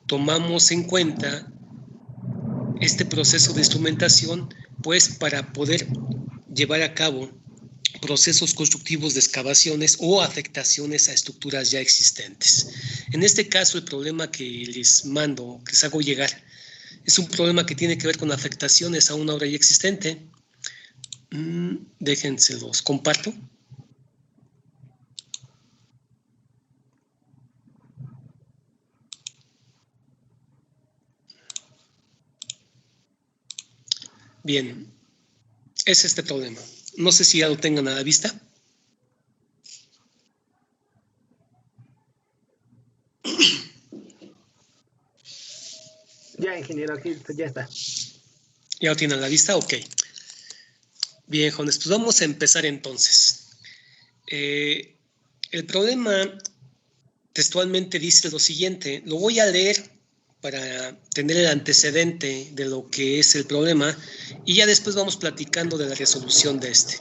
tomamos en cuenta este proceso de instrumentación, pues para poder llevar a cabo procesos constructivos de excavaciones o afectaciones a estructuras ya existentes. En este caso, el problema que les mando, que les hago llegar, es un problema que tiene que ver con afectaciones a una obra ya existente. Déjense los comparto. Bien, es este problema. No sé si ya lo tengan a la vista. Ya, ingeniero, aquí ya está. ¿Ya lo tienen a la vista? Ok. Bien, jóvenes, pues vamos a empezar entonces. El problema textualmente dice lo siguiente. Lo voy a leer para tener el antecedente de lo que es el problema y ya después vamos platicando de la resolución de este,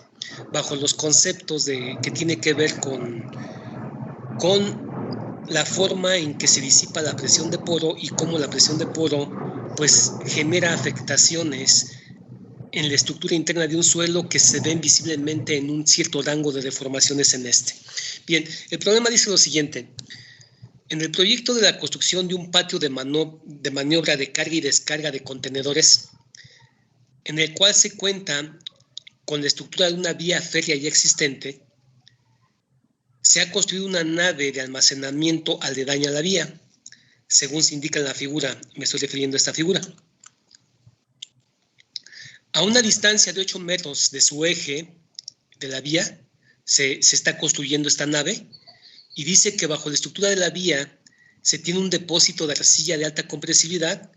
bajo los conceptos que tiene que ver con la forma en que se disipa la presión de poro y cómo la presión de poro pues genera afectaciones en la estructura interna de un suelo que se ven visiblemente en un cierto rango de deformaciones en este. Bien, el problema dice lo siguiente. En el proyecto de la construcción de un patio de maniobra de carga y descarga de contenedores, en el cual se cuenta con la estructura de una vía férrea ya existente, se ha construido una nave de almacenamiento aledaña a la vía, según se indica en la figura. Me estoy refiriendo a esta figura. A una distancia de 8 metros de su eje de la vía, se está construyendo esta nave y dice que bajo la estructura de la vía se tiene un depósito de arcilla de alta compresibilidad,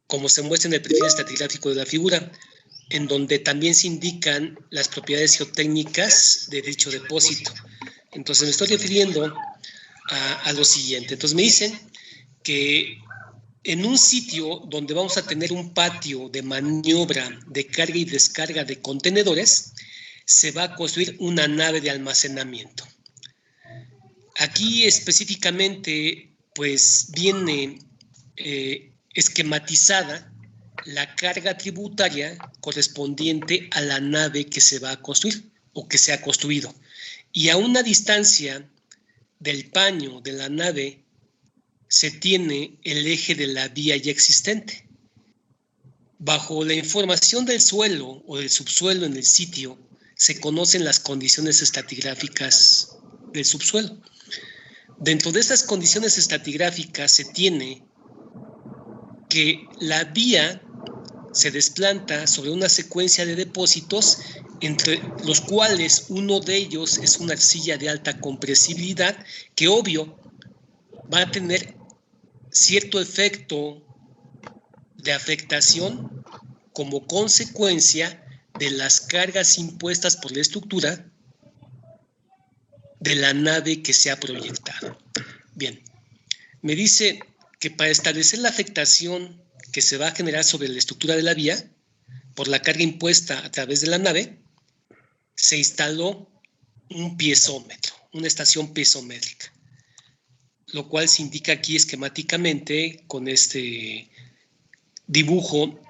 como se muestra en el perfil estratigráfico de la figura, en donde también se indican las propiedades geotécnicas de dicho depósito. Entonces me estoy refiriendo a lo siguiente. Entonces me dicen que en un sitio donde vamos a tener un patio de maniobra de carga y descarga de contenedores, se va a construir una nave de almacenamiento. Aquí específicamente, pues viene esquematizada la carga tributaria correspondiente a la nave que se va a construir o que se ha construido. Y a una distancia del paño de la nave se tiene el eje de la vía ya existente. Bajo la información del suelo o del subsuelo en el sitio, se conocen las condiciones estratigráficas del subsuelo. Dentro de estas condiciones estratigráficas se tiene que la vía se desplanta sobre una secuencia de depósitos, entre los cuales uno de ellos es una arcilla de alta compresibilidad, que obvio va a tener cierto efecto de afectación como consecuencia de las cargas impuestas por la estructura de la nave que se ha proyectado. Bien, me dice que para establecer la afectación que se va a generar sobre la estructura de la vía por la carga impuesta a través de la nave, se instaló un piezómetro, una estación piezométrica, lo cual se indica aquí esquemáticamente con este dibujo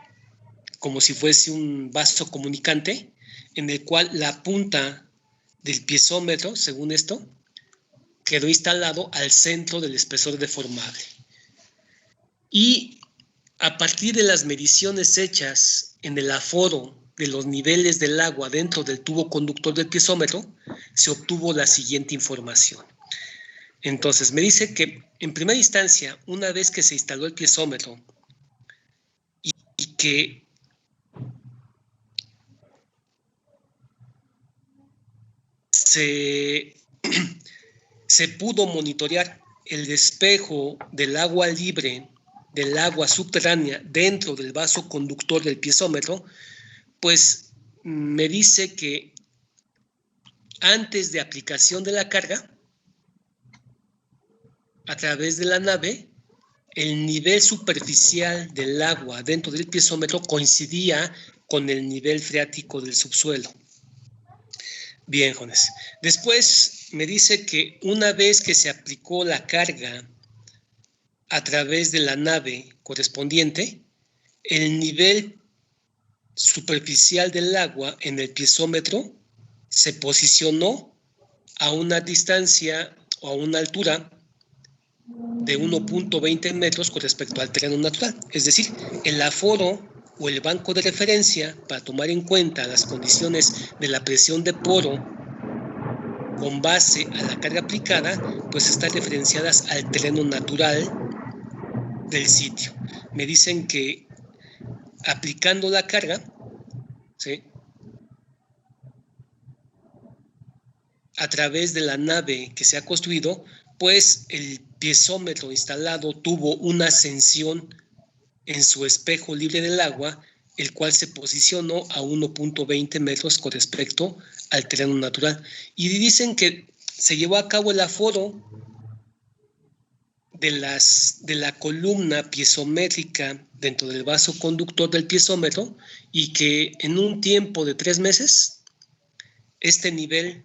como si fuese un vaso comunicante, en el cual la punta del piezómetro, según esto, quedó instalado al centro del espesor deformable. Y a partir de las mediciones hechas en el aforo de los niveles del agua dentro del tubo conductor del piezómetro, se obtuvo la siguiente información. Entonces, me dice que en primera instancia, una vez que se instaló el piezómetro y que se pudo monitorear el despejo del agua libre, del agua subterránea dentro del vaso conductor del piezómetro, pues me dice que antes de aplicación de la carga, a través de la nave, el nivel superficial del agua dentro del piezómetro coincidía con el nivel freático del subsuelo. Bien, jóvenes. Después me dice que una vez que se aplicó la carga a través de la nave correspondiente, el nivel superficial del agua en el piezómetro se posicionó a una distancia o a una altura de 1.20 metros con respecto al terreno natural. Es decir, el aforo o el banco de referencia para tomar en cuenta las condiciones de la presión de poro con base a la carga aplicada, pues están referenciadas al terreno natural del sitio. Me dicen que aplicando la carga, ¿sí?, a través de la nave que se ha construido, pues el piezómetro instalado tuvo una ascensión en su espejo libre del agua, el cual se posicionó a 1.20 metros con respecto al terreno natural. Y dicen que se llevó a cabo el aforo de la columna piezométrica dentro del vaso conductor del piezómetro y que en un tiempo de 3 meses este nivel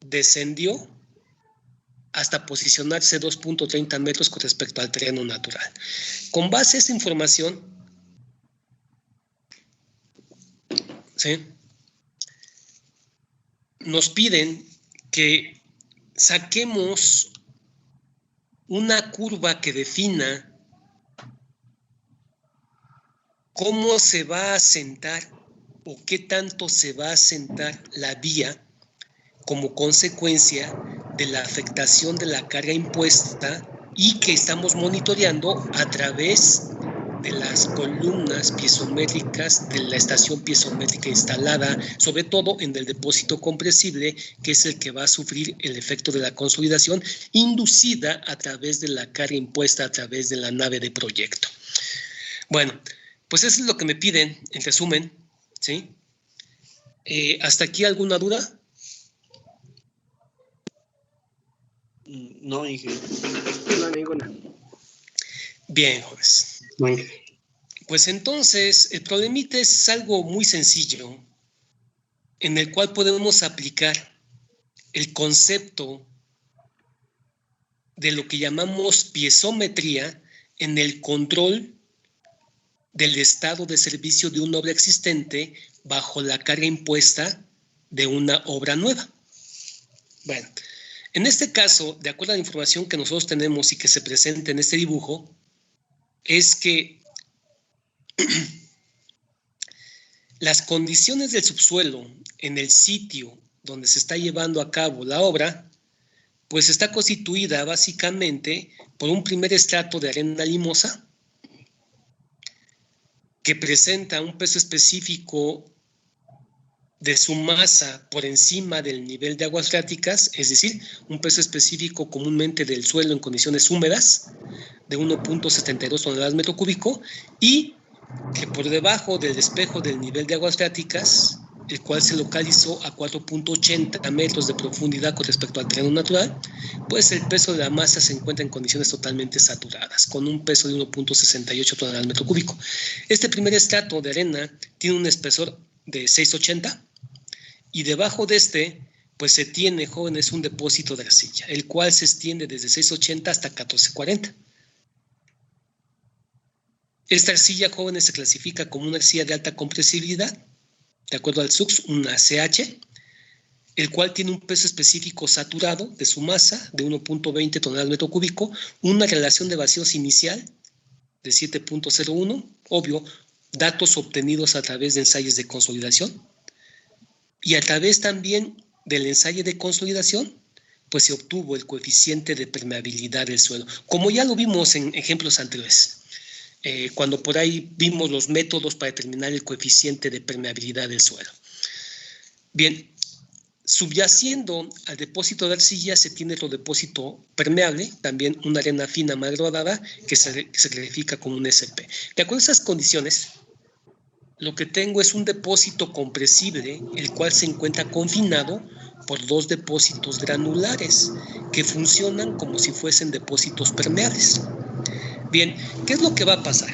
descendió hasta posicionarse 2.30 metros con respecto al terreno natural. Con base a esta información, ¿sí?, nos piden que saquemos una curva que defina cómo se va a asentar o qué tanto se va a asentar la vía como consecuencia de la afectación de la carga impuesta y que estamos monitoreando a través de las columnas piezométricas de la estación piezométrica instalada, sobre todo en el depósito compresible, que es el que va a sufrir el efecto de la consolidación inducida a través de la carga impuesta a través de la nave de proyecto. Bueno, pues eso es lo que me piden, en resumen, ¿sí? ¿Hasta aquí alguna duda? No, Inge. No, ninguna. Bien, jóvenes. Bueno. Pues entonces, el problemita es algo muy sencillo, en el cual podemos aplicar el concepto de lo que llamamos piezometría en el control del estado de servicio de una obra existente bajo la carga impuesta de una obra nueva. Bueno, en este caso, de acuerdo a la información que nosotros tenemos y que se presenta en este dibujo, es que las condiciones del subsuelo en el sitio donde se está llevando a cabo la obra, pues está constituida básicamente por un primer estrato de arena limosa que presenta un peso específico de su masa por encima del nivel de aguas freáticas, es decir, un peso específico comúnmente del suelo en condiciones húmedas de 1.72 toneladas metro cúbico, y que por debajo del espejo del nivel de aguas freáticas, el cual se localizó a 4.80 metros de profundidad con respecto al terreno natural, pues el peso de la masa se encuentra en condiciones totalmente saturadas, con un peso de 1.68 toneladas metro cúbico. Este primer estrato de arena tiene un espesor de 6.80, y debajo de este, pues se tiene, jóvenes, un depósito de arcilla, el cual se extiende desde 6.80 hasta 14.40. Esta arcilla, jóvenes, se clasifica como una arcilla de alta compresibilidad, de acuerdo al SUX, una CH, el cual tiene un peso específico saturado de su masa de 1.20 toneladas metro cúbico, una relación de vacíos inicial de 7.01, obvio, datos obtenidos a través de ensayos de consolidación, y a través también del ensayo de consolidación, pues se obtuvo el coeficiente de permeabilidad del suelo, como ya lo vimos en ejemplos anteriores, cuando por ahí vimos los métodos para determinar el coeficiente de permeabilidad del suelo. Bien, subyaciendo al depósito de arcilla se tiene otro depósito permeable, también una arena fina mal gradada, que se clasifica como un SP. De acuerdo a esas condiciones, lo que tengo es un depósito compresible, el cual se encuentra confinado por dos depósitos granulares que funcionan como si fuesen depósitos permeables. Bien, ¿qué es lo que va a pasar?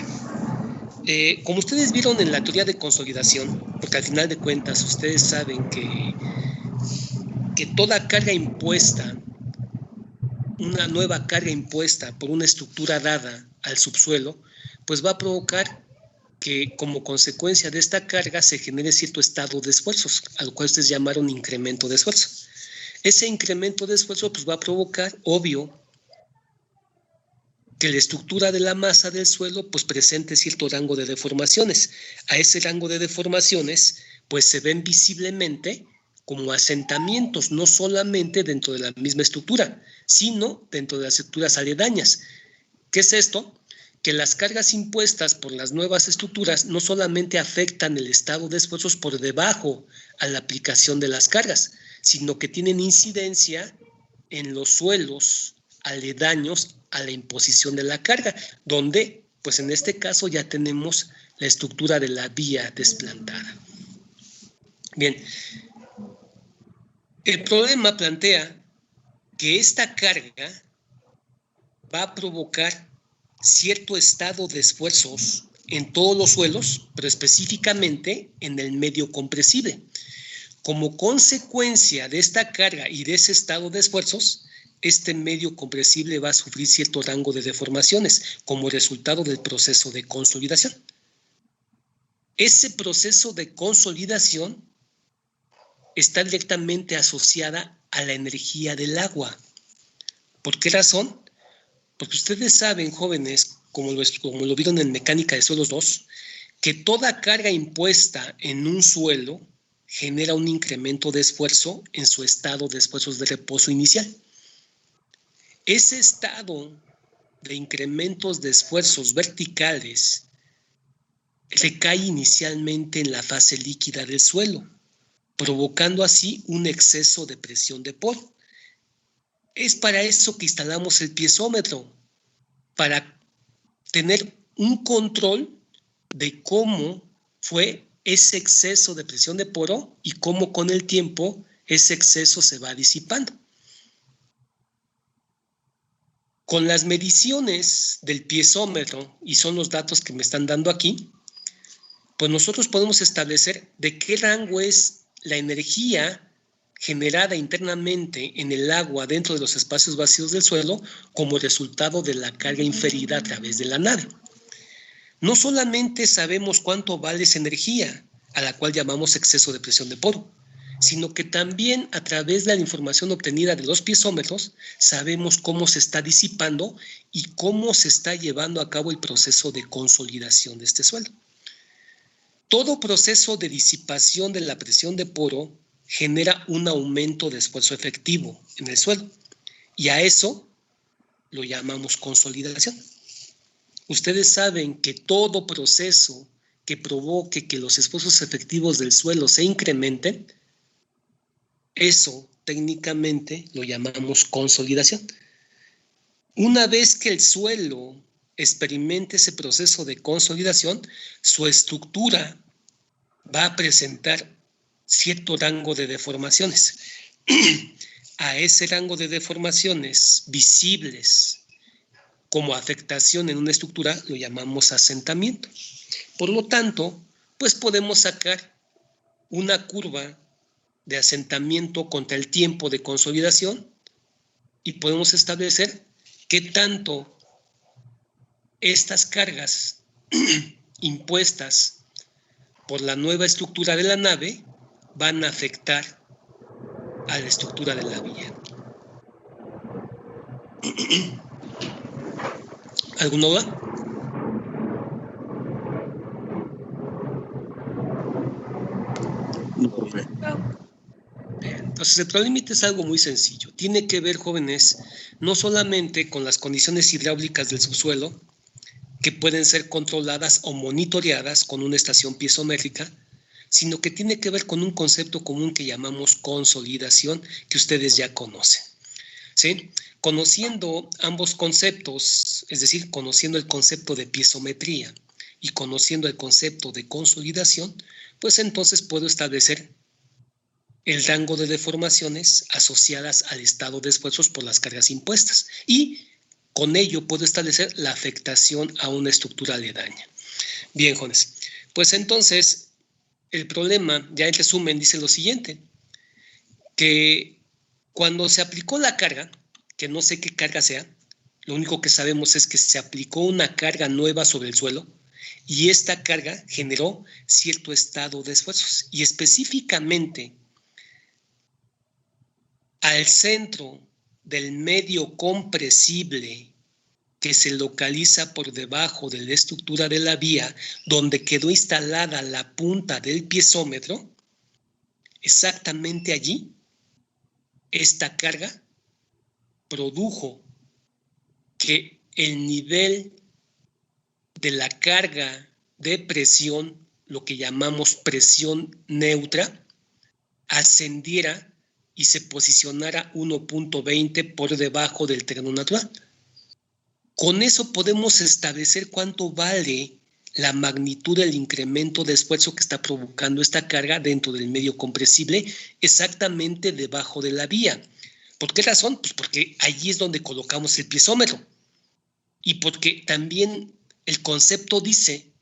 Como ustedes vieron en la teoría de consolidación, porque al final de cuentas ustedes saben que toda carga impuesta una nueva carga impuesta por una estructura dada al subsuelo, pues va a provocar que como consecuencia de esta carga se genere cierto estado de esfuerzos, al cual ustedes llamaron incremento de esfuerzo. Ese incremento de esfuerzo pues va a provocar, obvio, que la estructura de la masa del suelo pues presente cierto rango de deformaciones. A ese rango de deformaciones pues se ven visiblemente como asentamientos, no solamente dentro de la misma estructura, sino dentro de las estructuras aledañas. ¿Qué es esto? Que las cargas impuestas por las nuevas estructuras no solamente afectan el estado de esfuerzos por debajo a la aplicación de las cargas, sino que tienen incidencia en los suelos aledaños a la imposición de la carga, donde, pues en este caso ya tenemos la estructura de la vía desplantada. Bien, el problema plantea que esta carga va a provocar cierto estado de esfuerzos en todos los suelos, pero específicamente en el medio compresible. Como consecuencia de esta carga y de ese estado de esfuerzos, este medio compresible va a sufrir cierto rango de deformaciones como resultado del proceso de consolidación. Ese proceso de consolidación está directamente asociada a la energía del agua. ¿Por qué razón? Porque ustedes saben, jóvenes, como lo vieron en Mecánica de Suelos 2, que toda carga impuesta en un suelo genera un incremento de esfuerzo en su estado de esfuerzos de reposo inicial. Ese estado de incrementos de esfuerzos verticales recae inicialmente en la fase líquida del suelo, provocando así un exceso de presión de poro. Es para eso que instalamos el piezómetro, para tener un control de cómo fue ese exceso de presión de poro y cómo con el tiempo ese exceso se va disipando. Con las mediciones del piezómetro, y son los datos que me están dando aquí, pues nosotros podemos establecer de qué rango es la energía generada internamente en el agua dentro de los espacios vacíos del suelo como resultado de la carga inferida a través de la nave. No solamente sabemos cuánto vale esa energía, a la cual llamamos exceso de presión de poro, sino que también a través de la información obtenida de los piezómetros sabemos cómo se está disipando y cómo se está llevando a cabo el proceso de consolidación de este suelo. Todo proceso de disipación de la presión de poro genera un aumento de esfuerzo efectivo en el suelo y a eso lo llamamos consolidación. Ustedes saben que todo proceso que provoque que los esfuerzos efectivos del suelo se incrementen, eso técnicamente lo llamamos consolidación. Una vez que el suelo experimente ese proceso de consolidación, su estructura va a presentar cierto rango de deformaciones. A ese rango de deformaciones visibles como afectación en una estructura lo llamamos asentamiento. Por lo tanto, pues podemos sacar una curva de asentamiento contra el tiempo de consolidación y podemos establecer qué tanto estas cargas impuestas por la nueva estructura de la nave van a afectar a la estructura de la vía. ¿Alguna duda? No, profe. Entonces, el problema es algo muy sencillo. Tiene que ver, jóvenes, no solamente con las condiciones hidráulicas del subsuelo, que pueden ser controladas o monitoreadas con una estación piezométrica, sino que tiene que ver con un concepto común que llamamos consolidación, que ustedes ya conocen. ¿Sí? Conociendo ambos conceptos, es decir, conociendo el concepto de piezometría y conociendo el concepto de consolidación, pues entonces puedo establecer el rango de deformaciones asociadas al estado de esfuerzos por las cargas impuestas y con ello puedo establecer la afectación a una estructura aledaña. Bien, jóvenes, pues entonces el problema, ya en resumen, dice lo siguiente, que cuando se aplicó la carga, que no sé qué carga sea. Lo único que sabemos es que se aplicó una carga nueva sobre el suelo y esta carga generó cierto estado de esfuerzos. Y específicamente al centro del medio compresible que se localiza por debajo de la estructura de la vía, donde quedó instalada la punta del piezómetro, exactamente allí, esta carga produjo que el nivel de la carga de presión, lo que llamamos presión neutra, ascendiera y se posicionara 1.20 por debajo del terreno natural. Con eso podemos establecer cuánto vale la magnitud del incremento de esfuerzo que está provocando esta carga dentro del medio compresible, exactamente debajo de la vía. ¿Por qué razón? Pues porque allí es donde colocamos el piezómetro. Y porque también el concepto dice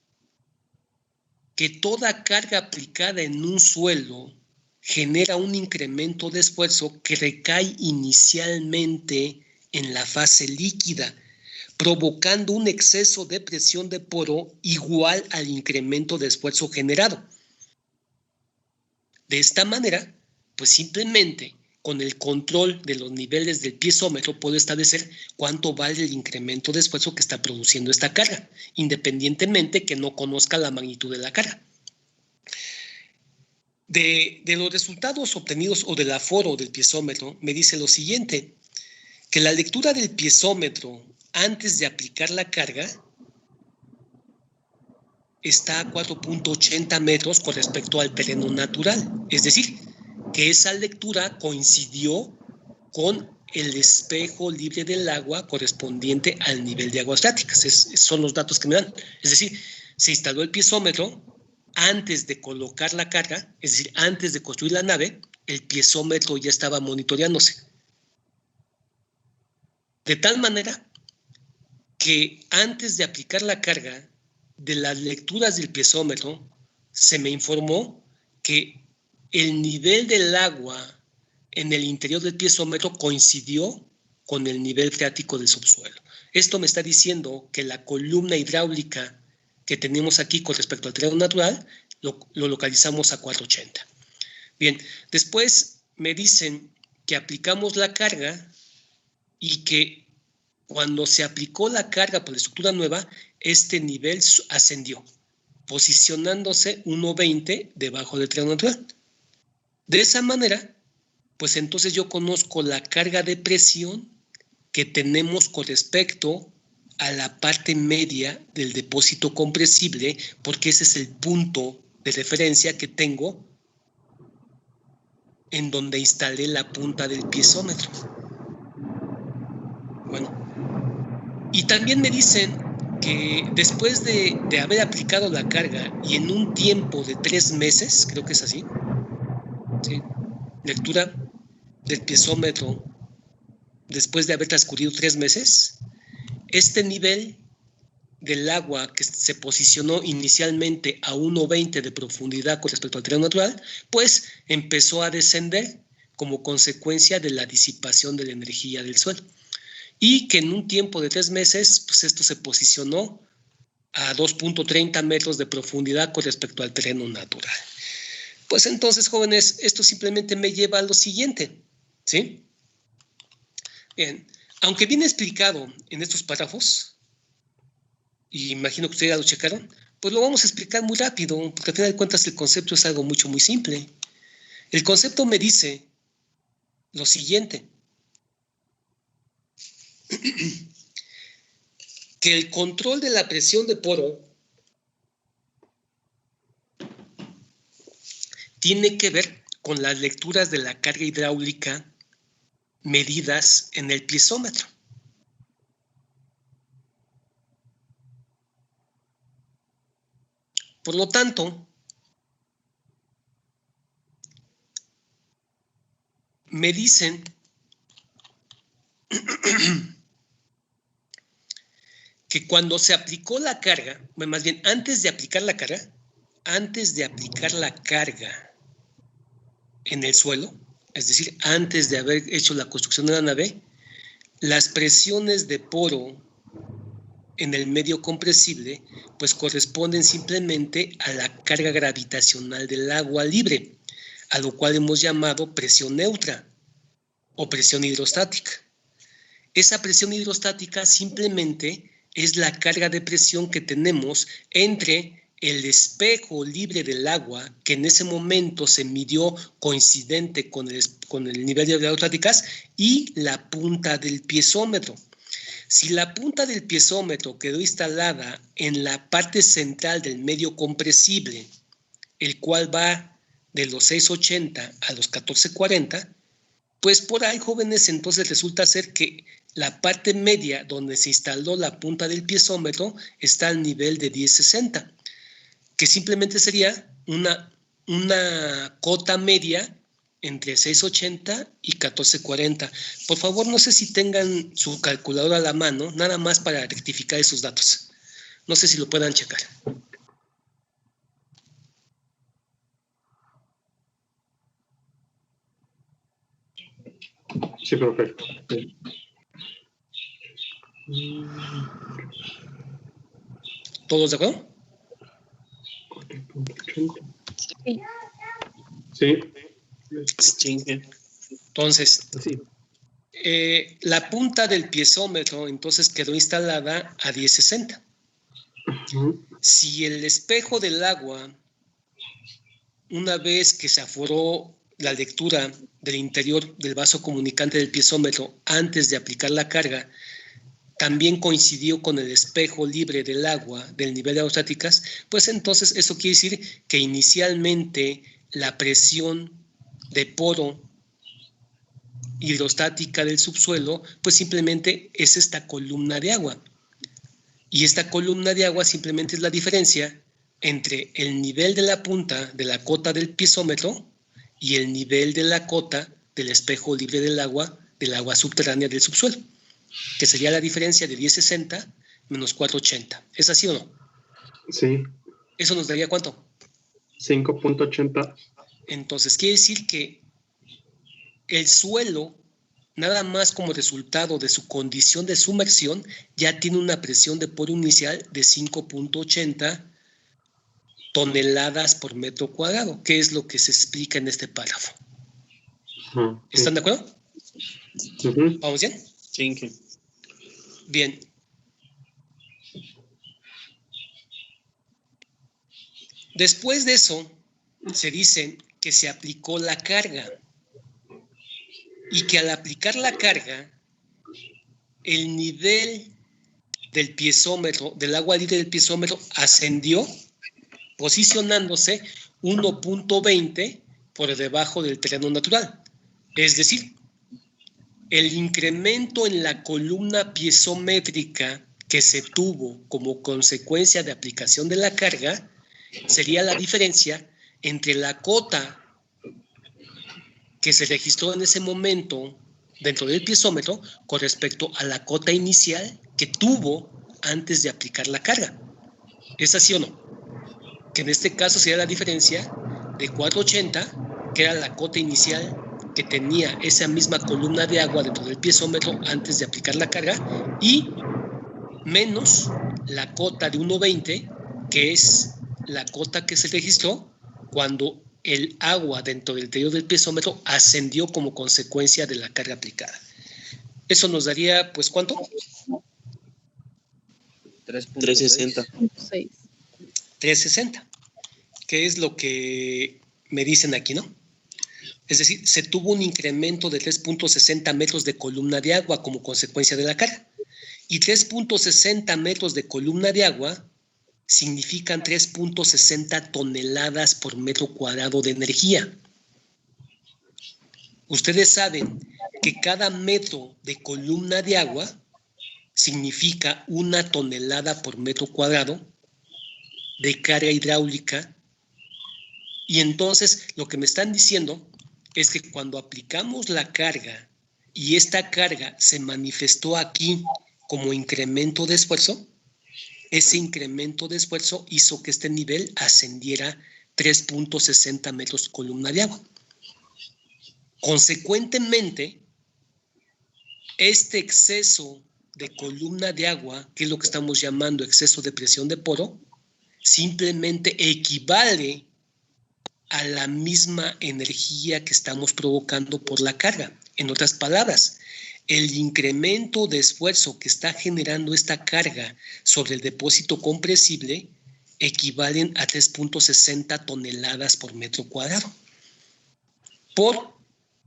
que toda carga aplicada en un suelo genera un incremento de esfuerzo que recae inicialmente en la fase líquida, provocando un exceso de presión de poro igual al incremento de esfuerzo generado. De esta manera, pues simplemente con el control de los niveles del piezómetro puedo establecer cuánto vale el incremento de esfuerzo que está produciendo esta carga, independientemente que no conozca la magnitud de la carga. De los resultados obtenidos o del aforo del piezómetro, me dice lo siguiente, que la lectura del piezómetro antes de aplicar la carga está a 4.80 metros con respecto al terreno natural. Es decir, que esa lectura coincidió con el espejo libre del agua correspondiente al nivel de aguas freáticas. Son los datos que me dan. Es decir, se instaló el piezómetro antes de colocar la carga, es decir, antes de construir la nave, el piezómetro ya estaba monitoreándose. De tal manera que antes de aplicar la carga, de las lecturas del piezómetro, se me informó que el nivel del agua en el interior del piezómetro coincidió con el nivel freático del subsuelo. Esto me está diciendo que la columna hidráulica que tenemos aquí con respecto al terreno natural lo localizamos a 480. Bien, después me dicen que aplicamos la carga y que cuando se aplicó la carga por la estructura nueva, este nivel ascendió, posicionándose 1.20 debajo del terreno natural. De esa manera, pues entonces yo conozco la carga de presión que tenemos con respecto a la parte media del depósito compresible, porque ese es el punto de referencia que tengo en donde instalé la punta del piezómetro. Bueno, y también me dicen que después de haber aplicado la carga y en un tiempo de 3 meses, creo que es así, ¿sí? Lectura del piezómetro después de haber transcurrido 3 meses, este nivel del agua que se posicionó inicialmente a 1.20 de profundidad con respecto al terreno natural, pues empezó a descender como consecuencia de la disipación de la energía del suelo. Y que en un tiempo de 3 meses, pues esto se posicionó a 2.30 metros de profundidad con respecto al terreno natural. Pues entonces, jóvenes, esto simplemente me lleva a lo siguiente, ¿sí? Bien, aunque viene explicado en estos párrafos, y imagino que ustedes ya lo checaron, pues lo vamos a explicar muy rápido, porque al final de cuentas el concepto es algo muy simple. El concepto me dice lo siguiente, que el control de la presión de poro tiene que ver con las lecturas de la carga hidráulica medidas en el piezómetro. Por lo tanto, me dicen que cuando se aplicó la carga, más bien antes de aplicar la carga en el suelo, es decir, antes de haber hecho la construcción de la nave, las presiones de poro en el medio compresible, pues corresponden simplemente a la carga gravitacional del agua libre, a lo cual hemos llamado presión neutra o presión hidrostática. Esa presión hidrostática simplemente es la carga de presión que tenemos entre el espejo libre del agua, que en ese momento se midió coincidente con el nivel de hidrostáticas, y la punta del piezómetro. Si la punta del piezómetro quedó instalada en la parte central del medio compresible, el cual va de los 680 a los 1440, pues por ahí, jóvenes, entonces resulta ser que la parte media donde se instaló la punta del piezómetro está al nivel de 1060, que simplemente sería una cota media entre 680 y 1440. Por favor, no sé si tengan su calculadora a la mano, nada más para rectificar esos datos. No sé si lo puedan checar. Sí, perfecto. ¿Todos de acuerdo? Sí. Entonces, Sí. La punta del piezómetro entonces quedó instalada a 1060. Si el espejo del agua, una vez que se aforó la lectura del interior del vaso comunicante del piezómetro antes de aplicar la carga, también coincidió con el espejo libre del agua del nivel de aerostáticas, pues entonces eso quiere decir que inicialmente la presión de poro hidrostática del subsuelo, pues simplemente es esta columna de agua. Y esta columna de agua simplemente es la diferencia entre el nivel de la punta de la cota del piezómetro y el nivel de la cota del espejo libre del agua subterránea del subsuelo, que sería la diferencia de 1060 menos 480. ¿Es así o no? Sí. ¿Eso nos daría cuánto? 5.80. Entonces, quiere decir que el suelo, nada más como resultado de su condición de sumersión, ya tiene una presión de poro inicial de 5.80 toneladas por metro cuadrado, que es lo que se explica en este párrafo. ¿Están de acuerdo? ¿Vamos bien? Sí. Bien. Después de eso, se dice que se aplicó la carga y que al aplicar la carga, el nivel del piezómetro, del agua libre del piezómetro, ascendió, posicionándose 1.20 por debajo del terreno natural. Es decir, el incremento en la columna piezométrica que se tuvo como consecuencia de aplicación de la carga sería la diferencia entre la cota que se registró en ese momento dentro del piezómetro con respecto a la cota inicial que tuvo antes de aplicar la carga. ¿Es así o no? Que en este caso sería la diferencia de 480, que era la cota inicial que tenía esa misma columna de agua dentro del piezómetro antes de aplicar la carga, y menos la cota de 1.20, que es la cota que se registró cuando el agua dentro del interior del piezómetro ascendió como consecuencia de la carga aplicada. Eso nos daría, pues, ¿cuánto? 360. 360, que es lo que me dicen aquí, ¿no? Es decir, se tuvo un incremento de 3.60 metros de columna de agua como consecuencia de la carga. Y 3.60 metros de columna de agua significan 3.60 toneladas por metro cuadrado de energía. Ustedes saben que cada metro de columna de agua significa 1 tonelada por metro cuadrado de carga hidráulica. Y entonces lo que me están diciendo es que cuando aplicamos la carga y esta carga se manifestó aquí como incremento de esfuerzo, ese incremento de esfuerzo hizo que este nivel ascendiera 3.60 metros columna de agua. Consecuentemente, este exceso de columna de agua, que es lo que estamos llamando exceso de presión de poro, simplemente equivale a la misma energía que estamos provocando por la carga. En otras palabras, el incremento de esfuerzo que está generando esta carga sobre el depósito compresible equivalen a 3.60 toneladas por metro cuadrado por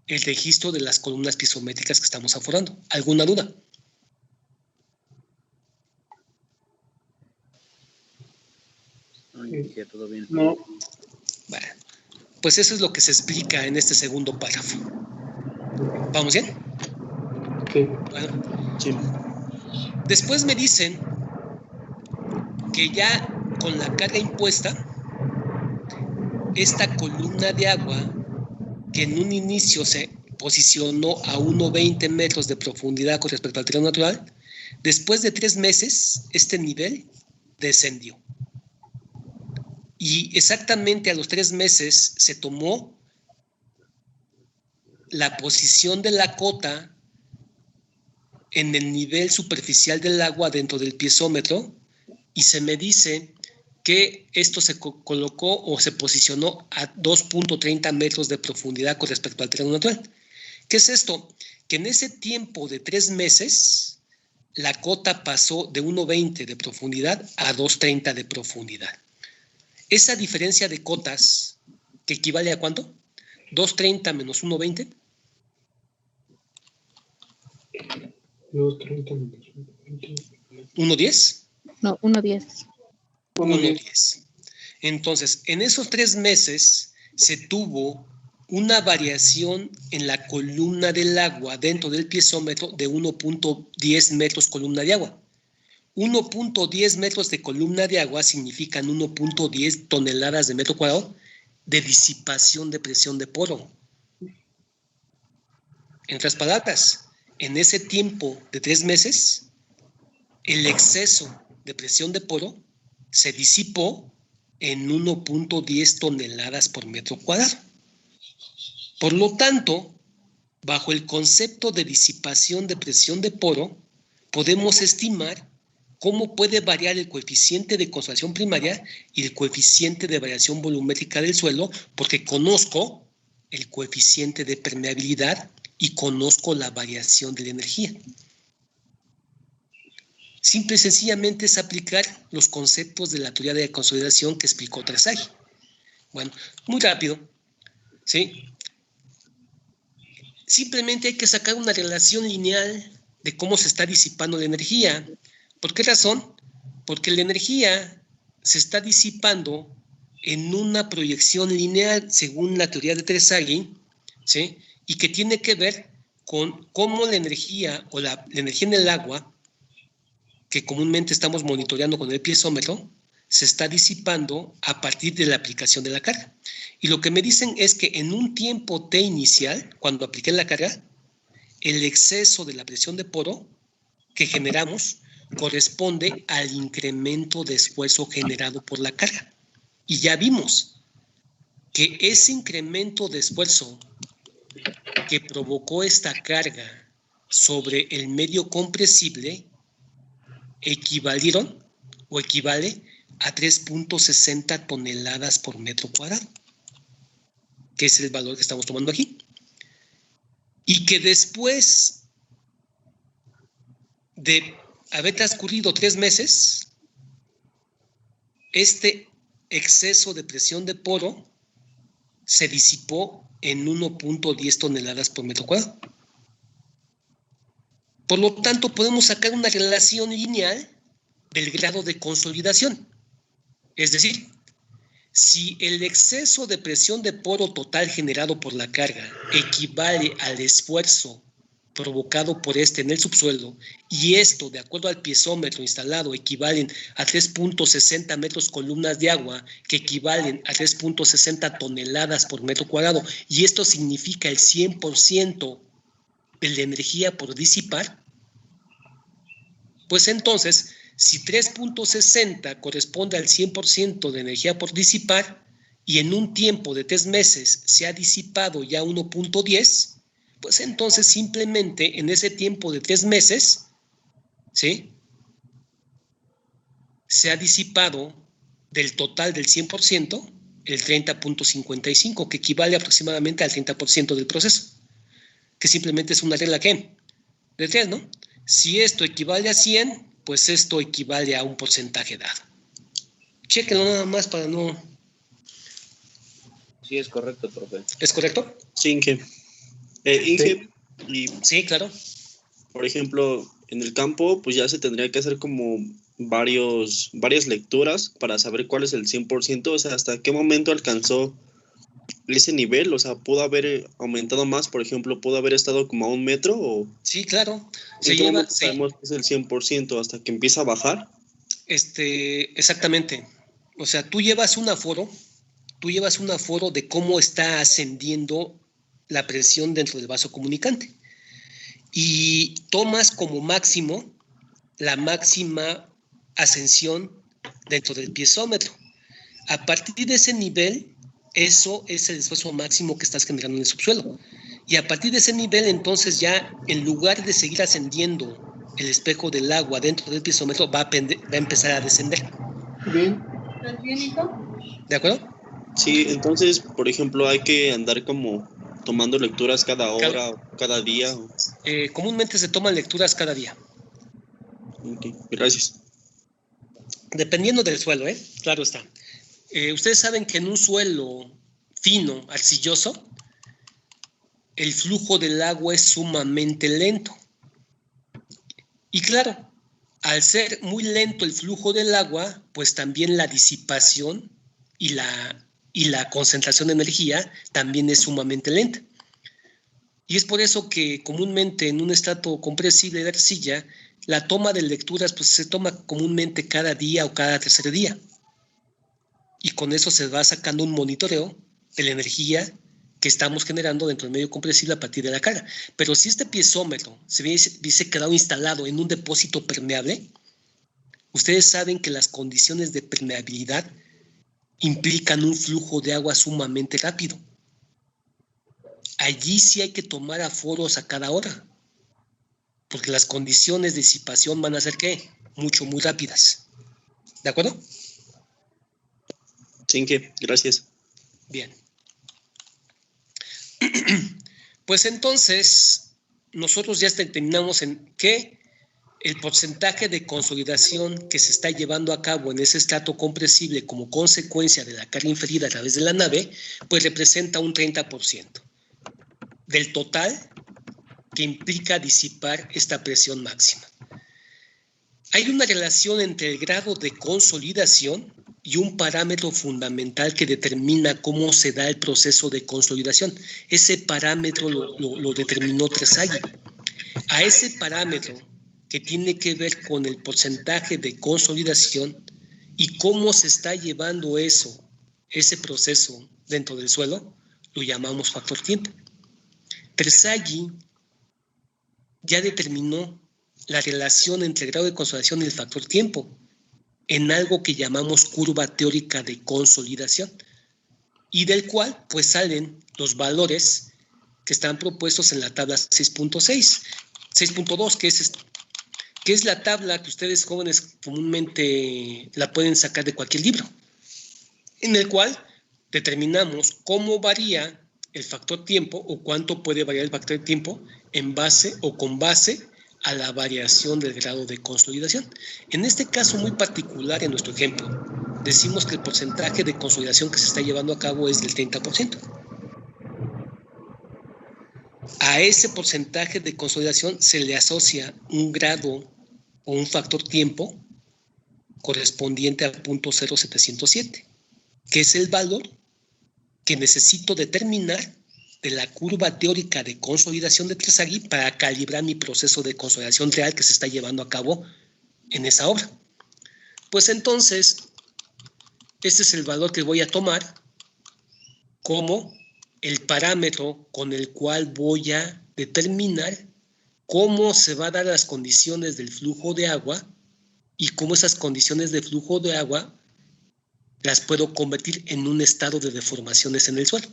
el registro de las columnas pisométricas que estamos aforando. ¿Alguna duda? Ya todo bien. No. Bueno, pues eso es lo que se explica en este segundo párrafo. ¿Vamos bien? Sí. Bueno, Sí. después me dicen que ya con la carga impuesta, esta columna de agua que en un inicio se posicionó a 1,20 metros de profundidad con respecto al terreno natural, después de 3 meses, este nivel descendió. Y exactamente a los 3 meses se tomó la posición de la cota en el nivel superficial del agua dentro del piezómetro y se me dice que esto se colocó o se posicionó a 2.30 metros de profundidad con respecto al terreno natural. ¿Qué es esto? Que en ese tiempo de 3 meses la cota pasó de 1,20 de profundidad a 2.30 de profundidad. Esa diferencia de cotas, ¿que equivale a cuánto? 2.30 menos 1.20. 2.30 menos 1.20. 1.10. No, 1.10. 1.10. Entonces, en esos 3 meses se tuvo una variación en la columna del agua dentro del piezómetro de 1.10 metros columna de agua. 1.10 metros de columna de agua significan 1.10 toneladas de metro cuadrado de disipación de presión de poro. En otras palabras, en ese tiempo de 3 meses, el exceso de presión de poro se disipó en 1.10 toneladas por metro cuadrado. Por lo tanto, bajo el concepto de disipación de presión de poro, podemos estimar cómo puede variar el coeficiente de conservación primaria y el coeficiente de variación volumétrica del suelo, porque conozco el coeficiente de permeabilidad y conozco la variación de la energía. Simple y sencillamente es aplicar los conceptos de la teoría de consolidación que explicó Trasaggi. Bueno, muy rápido, ¿sí? Simplemente hay que sacar una relación lineal de cómo se está disipando la energía. ¿Por qué razón? Porque la energía se está disipando en una proyección lineal según la teoría de Trasaggi, ¿sí? Y que tiene que ver con cómo la energía o la energía en el agua, que comúnmente estamos monitoreando con el piezómetro, se está disipando a partir de la aplicación de la carga. Y lo que me dicen es que en un tiempo T inicial, cuando apliqué la carga, el exceso de la presión de poro que generamos corresponde al incremento de esfuerzo generado por la carga. Y ya vimos que ese incremento de esfuerzo que provocó esta carga sobre el medio compresible equivalieron o equivale a 3.60 toneladas por metro cuadrado, que es el valor que estamos tomando aquí. Y que después de haber transcurrido 3 meses, este exceso de presión de poro se disipó en 1.10 toneladas por metro cuadrado. Por lo tanto, podemos sacar una relación lineal del grado de consolidación. Es decir, si el exceso de presión de poro total generado por la carga equivale al esfuerzo provocado por este en el subsuelo, y esto, de acuerdo al piezómetro instalado, equivalen a 3.60 metros columnas de agua, que equivalen a 3.60 toneladas por metro cuadrado, y esto significa el 100% de la energía por disipar, pues entonces, si 3.60 corresponde al 100% de energía por disipar, y en un tiempo de 3 meses se ha disipado ya 1.10, Pues entonces simplemente en ese tiempo de 3 meses, ¿sí?, se ha disipado del total del 100% el 30.55, que equivale aproximadamente al 30% del proceso, que simplemente es una regla ¿qué? De 3, ¿no? Si esto equivale a 100, pues esto equivale a un porcentaje dado. Chéquenlo nada más para no... Sí, es correcto, profe. ¿Es correcto? Sí, Inge. Inge, y Sí, claro. por ejemplo, en el campo, pues ya se tendría que hacer como varias lecturas para saber cuál es el 100%, o sea, hasta qué momento alcanzó ese nivel, o sea, pudo haber aumentado más, por ejemplo, pudo haber estado como a 1 metro, o Sí, claro. ¿en qué momento sabemos que es el 100% hasta que empieza a bajar? Exactamente. O sea, tú llevas un aforo de cómo está ascendiendo la presión dentro del vaso comunicante y tomas como máximo la máxima ascensión dentro del piezómetro. A partir de ese nivel, eso es el esfuerzo máximo que estás generando en el subsuelo. Y a partir de ese nivel, entonces ya, en lugar de seguir ascendiendo el espejo del agua dentro del piezómetro, va a empezar a descender. Bien. ¿Estás bien, hijo? ¿De acuerdo? Sí, entonces, por ejemplo, hay que andar como tomando lecturas cada hora, cada día. Comúnmente se toman lecturas cada día. Ok, gracias. Dependiendo del suelo, claro está. Ustedes saben que en un suelo fino, arcilloso, el flujo del agua es sumamente lento. Y claro, al ser muy lento el flujo del agua, pues también la disipación y la concentración de energía también es sumamente lenta. Y es por eso que comúnmente en un estrato compresible de arcilla, la toma de lecturas pues se toma comúnmente cada día o cada tercer día. Y con eso se va sacando un monitoreo de la energía que estamos generando dentro del medio compresible a partir de la carga. Pero si este piezómetro se hubiese quedado instalado en un depósito permeable, ustedes saben que las condiciones de permeabilidad implican un flujo de agua sumamente rápido. Allí sí hay que tomar aforos a cada hora, porque las condiciones de disipación van a ser ¿qué? Muy rápidas. ¿De acuerdo? Sí, Inge, gracias. Bien. Pues entonces, nosotros ya determinamos en que el porcentaje de consolidación que se está llevando a cabo en ese estrato compresible como consecuencia de la carga inferida a través de la nave, pues representa un 30% del total que implica disipar esta presión máxima. Hay una relación entre el grado de consolidación y un parámetro fundamental que determina cómo se da el proceso de consolidación. Ese parámetro lo determinó Terzaghi. A ese parámetro, que tiene que ver con el porcentaje de consolidación y cómo se está llevando ese proceso dentro del suelo, lo llamamos factor tiempo. Terzaghi ya determinó la relación entre el grado de consolidación y el factor tiempo en algo que llamamos curva teórica de consolidación, y del cual pues salen los valores que están propuestos en la tabla 6.2, que es la tabla que ustedes jóvenes comúnmente la pueden sacar de cualquier libro, en el cual determinamos cómo varía el factor tiempo o cuánto puede variar el factor de tiempo en base o con base a la variación del grado de consolidación. En este caso muy particular, en nuestro ejemplo, decimos que el porcentaje de consolidación que se está llevando a cabo es del 30%. A ese porcentaje de consolidación se le asocia un grado o un factor tiempo correspondiente a 0.0707, que es el valor que necesito determinar de la curva teórica de consolidación de Terzaghi para calibrar mi proceso de consolidación real que se está llevando a cabo en esa obra. Pues entonces, este es el valor que voy a tomar como el parámetro con el cual voy a determinar cómo se van a dar las condiciones del flujo de agua y cómo esas condiciones de flujo de agua las puedo convertir en un estado de deformaciones en el suelo.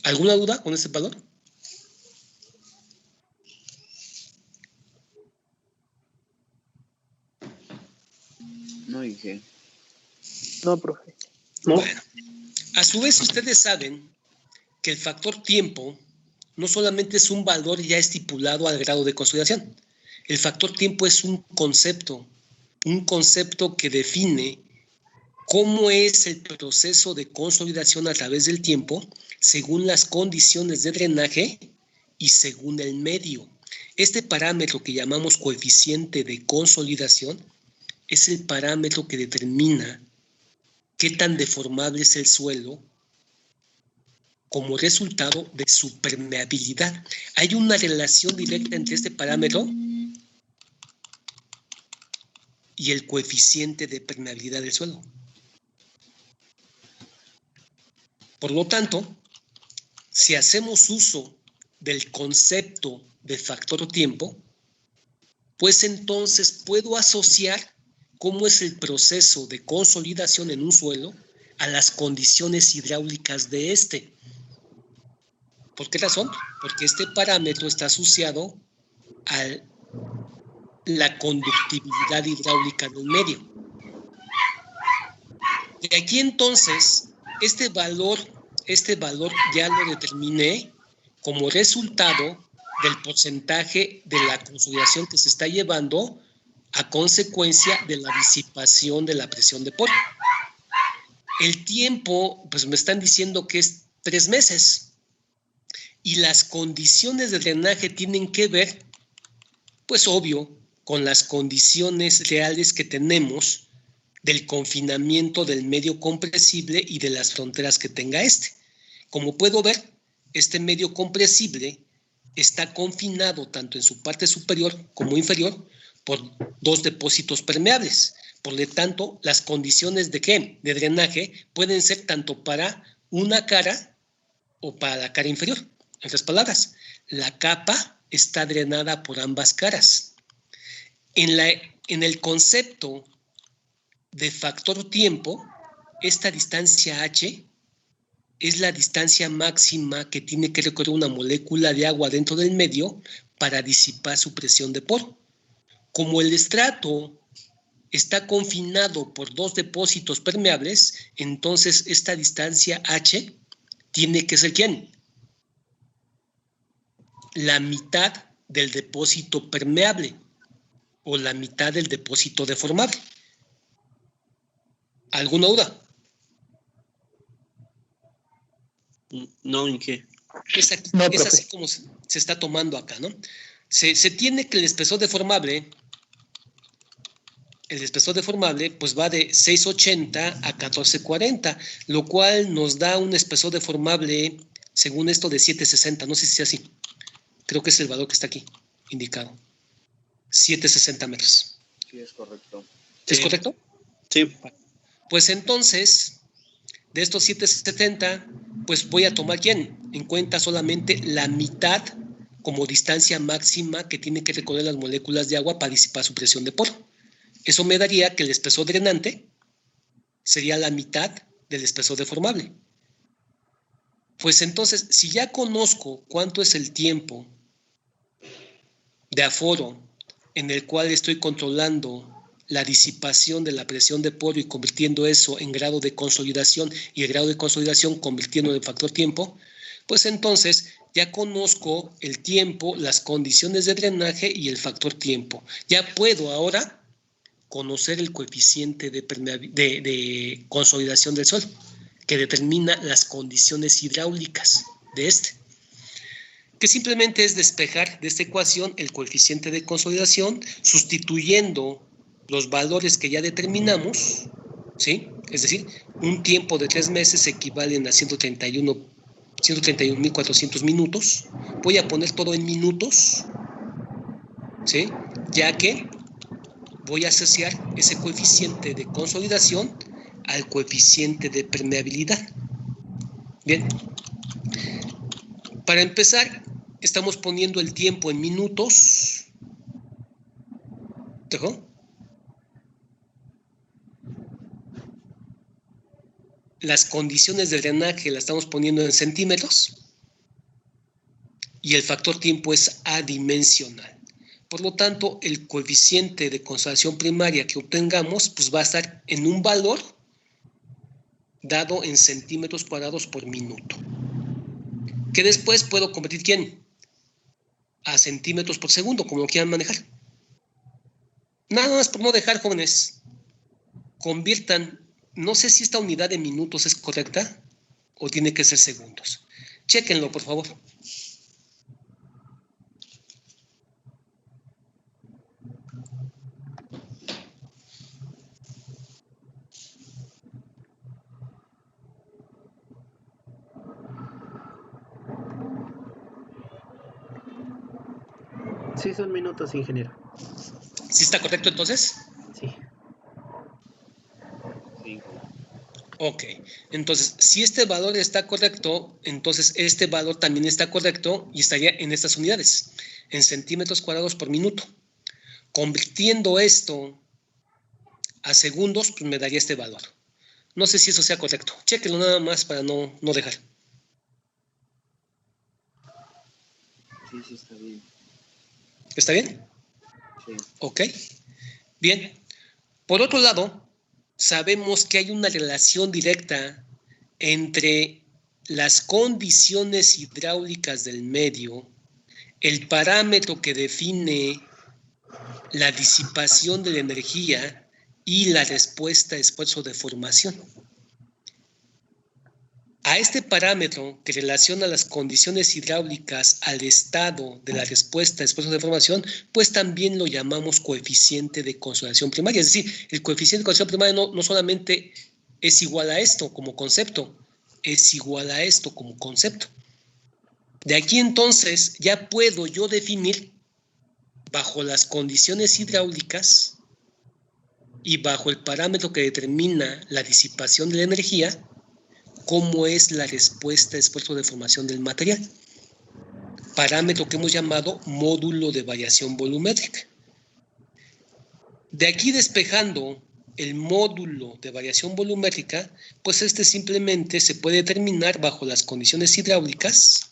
¿Alguna duda con ese valor? No, Inge. No, profe. No. Bueno, a su vez ustedes saben que el factor tiempo no solamente es un valor ya estipulado al grado de consolidación. El factor tiempo es un concepto que define cómo es el proceso de consolidación a través del tiempo según las condiciones de drenaje y según el medio. Este parámetro que llamamos coeficiente de consolidación es el parámetro que determina qué tan deformable es el suelo como resultado de su permeabilidad. Hay una relación directa entre este parámetro y el coeficiente de permeabilidad del suelo. Por lo tanto, si hacemos uso del concepto de factor tiempo, pues entonces puedo asociar cómo es el proceso de consolidación en un suelo a las condiciones hidráulicas de este. ¿Por qué razón? Porque este parámetro está asociado a la conductividad hidráulica del medio. De aquí entonces, este valor ya lo determiné como resultado del porcentaje de la consolidación que se está llevando a consecuencia de la disipación de la presión de poro. El tiempo, pues me están diciendo que es 3 meses. Y las condiciones de drenaje tienen que ver, pues obvio, con las condiciones reales que tenemos del confinamiento del medio compresible y de las fronteras que tenga este. Como puedo ver, este medio compresible está confinado tanto en su parte superior como inferior por 2 depósitos permeables. Por lo tanto, las condiciones de ¿qué? De drenaje pueden ser tanto para una cara o para la cara inferior. En otras palabras, la capa está drenada por ambas caras. En el concepto de factor tiempo, esta distancia H es la distancia máxima que tiene que recorrer una molécula de agua dentro del medio para disipar su presión de poro. Como el estrato está confinado por 2 depósitos permeables, entonces esta distancia H tiene que ser ¿quién? La mitad del depósito permeable o la mitad del depósito deformable. ¿Alguna duda? No, Inge. Es así como se está tomando acá, ¿no? Se tiene que el espesor deformable pues va de 680 a 1440, lo cual nos da un espesor deformable, según esto, de 760. No sé si sea así. Creo que es el valor que está aquí indicado. 760 metros. Sí, es correcto. ¿Es correcto? Sí. Pues entonces, de estos 770, pues voy a tomar ¿quién? En cuenta solamente la mitad como distancia máxima que tienen que recorrer las moléculas de agua para disipar su presión de poro. Eso me daría que el espesor drenante sería la mitad del espesor deformable. Pues entonces, si ya conozco cuánto es el tiempo de aforo en el cual estoy controlando la disipación de la presión de poro y convirtiendo eso en grado de consolidación y el grado de consolidación convirtiendo en factor tiempo, pues entonces ya conozco el tiempo, las condiciones de drenaje y el factor tiempo. Ya puedo ahora conocer el coeficiente de consolidación del suelo, que determina las condiciones hidráulicas de este, que simplemente es despejar de esta ecuación el coeficiente de consolidación, sustituyendo los valores que ya determinamos, ¿sí? Es decir, un tiempo de 3 meses equivalen a 131.400 minutos. Voy a poner todo en minutos, ¿sí? Ya que voy a asociar ese coeficiente de consolidación al coeficiente de permeabilidad. Bien. Para empezar, estamos poniendo el tiempo en minutos. ¿Dejó? Las condiciones de drenaje las estamos poniendo en centímetros. Y el factor tiempo es adimensional. Por lo tanto, el coeficiente de consolidación primaria que obtengamos pues va a estar en un valor dado en centímetros cuadrados por minuto. Que después puedo convertir, ¿quién? A centímetros por segundo, como lo quieran manejar. Nada más por no dejar, jóvenes, conviertan, no sé si esta unidad de minutos es correcta o tiene que ser segundos. Chéquenlo, por favor. Sí, son minutos, ingeniero. ¿Sí está correcto entonces? Sí. Sí. Ok, entonces si este valor está correcto, entonces este valor también está correcto y estaría en estas unidades, en centímetros cuadrados por minuto. Convirtiendo esto a segundos, pues me daría este valor. No sé si eso sea correcto. Chéquenlo nada más para no dejar. Sí, sí, está bien. ¿Está bien? Sí. Ok. Bien. Por otro lado, sabemos que hay una relación directa entre las condiciones hidráulicas del medio, el parámetro que define la disipación de la energía y la respuesta a esfuerzo de formación. A este parámetro que relaciona las condiciones hidráulicas al estado de la respuesta a esfuerzo de formación, pues también lo llamamos coeficiente de consolidación primaria. Es decir, el coeficiente de consolidación primaria no solamente es igual a esto como concepto, es igual a esto como concepto. De aquí entonces ya puedo yo definir bajo las condiciones hidráulicas y bajo el parámetro que determina la disipación de la energía, cómo es la respuesta a esfuerzo de formación del material. Parámetro que hemos llamado módulo de variación volumétrica. De aquí despejando el módulo de variación volumétrica, pues este simplemente se puede determinar bajo las condiciones hidráulicas,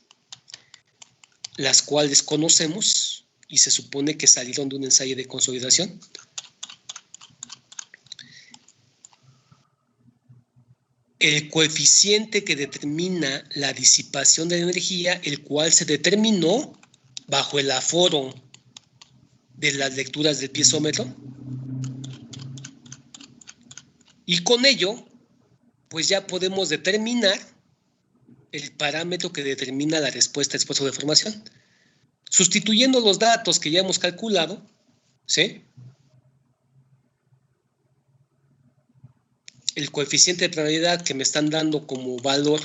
las cuales conocemos y se supone que salieron de un ensayo de consolidación. El coeficiente que determina la disipación de la energía, el cual se determinó bajo el aforo de las lecturas del piezómetro. Y con ello, pues ya podemos determinar el parámetro que determina la respuesta a esfuerzo de formación. Sustituyendo los datos que ya hemos calculado, ¿sí? El coeficiente de probabilidad que me están dando como valor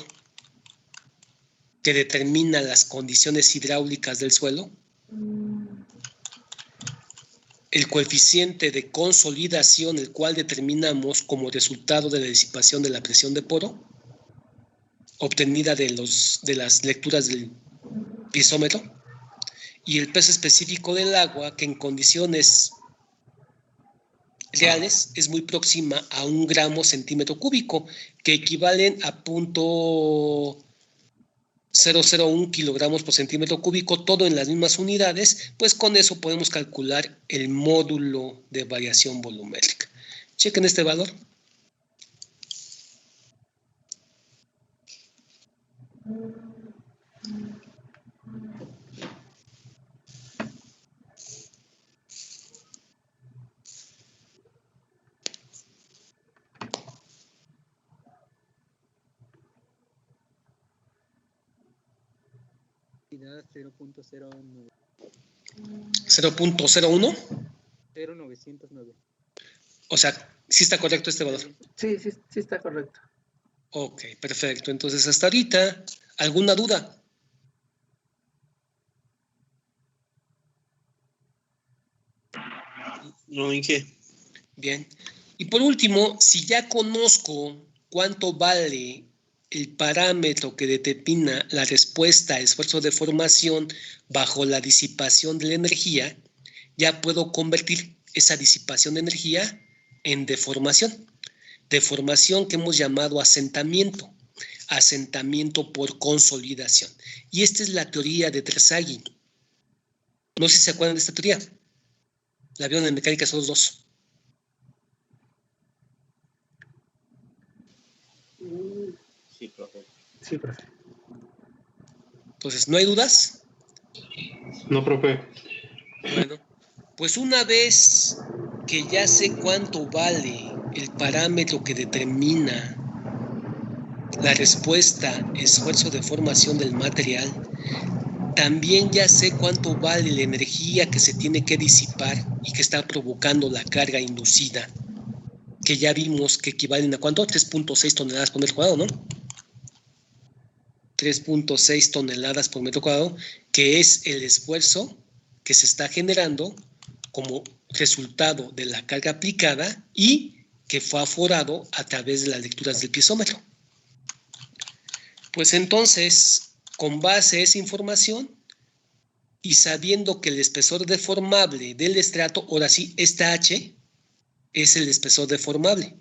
que determina las condiciones hidráulicas del suelo, el coeficiente de consolidación, el cual determinamos como resultado de la disipación de la presión de poro, obtenida de las lecturas del piezómetro, y el peso específico del agua, que en condiciones reales es muy próxima a 1 gramo centímetro cúbico, que equivalen a 0.001 kilogramos por centímetro cúbico, todo en las mismas unidades. Pues con eso podemos calcular el módulo de variación volumétrica. Chequen este valor. Da 0.09. 0.01. 0.909. O sea, ¿sí está correcto este valor? Sí, sí, sí está correcto. Ok, perfecto. Entonces, hasta ahorita, ¿alguna duda? No, Inge. Bien. Y por último, si ya conozco cuánto vale el parámetro que determina la respuesta a esfuerzo de formación bajo la disipación de la energía, ya puedo convertir esa disipación de energía en deformación. Deformación que hemos llamado asentamiento. Asentamiento por consolidación. Y esta es la teoría de Terzaghi. No sé si se acuerdan de esta teoría. La vieron en mecánica esos dos. Sí, profe. Sí, profe. Entonces, ¿no hay dudas? No, profe. Bueno, pues una vez que ya sé cuánto vale el parámetro que determina la respuesta esfuerzo de formación del material, también ya sé cuánto vale la energía que se tiene que disipar y que está provocando la carga inducida, que ya vimos que equivalen a ¿cuánto? 3.6 toneladas por metro cuadrado, ¿no? 3.6 toneladas por metro cuadrado, que es el esfuerzo que se está generando como resultado de la carga aplicada y que fue aforado a través de las lecturas del piezómetro. Pues entonces, con base a esa información y sabiendo que el espesor deformable del estrato, ahora sí, esta H es el espesor deformable,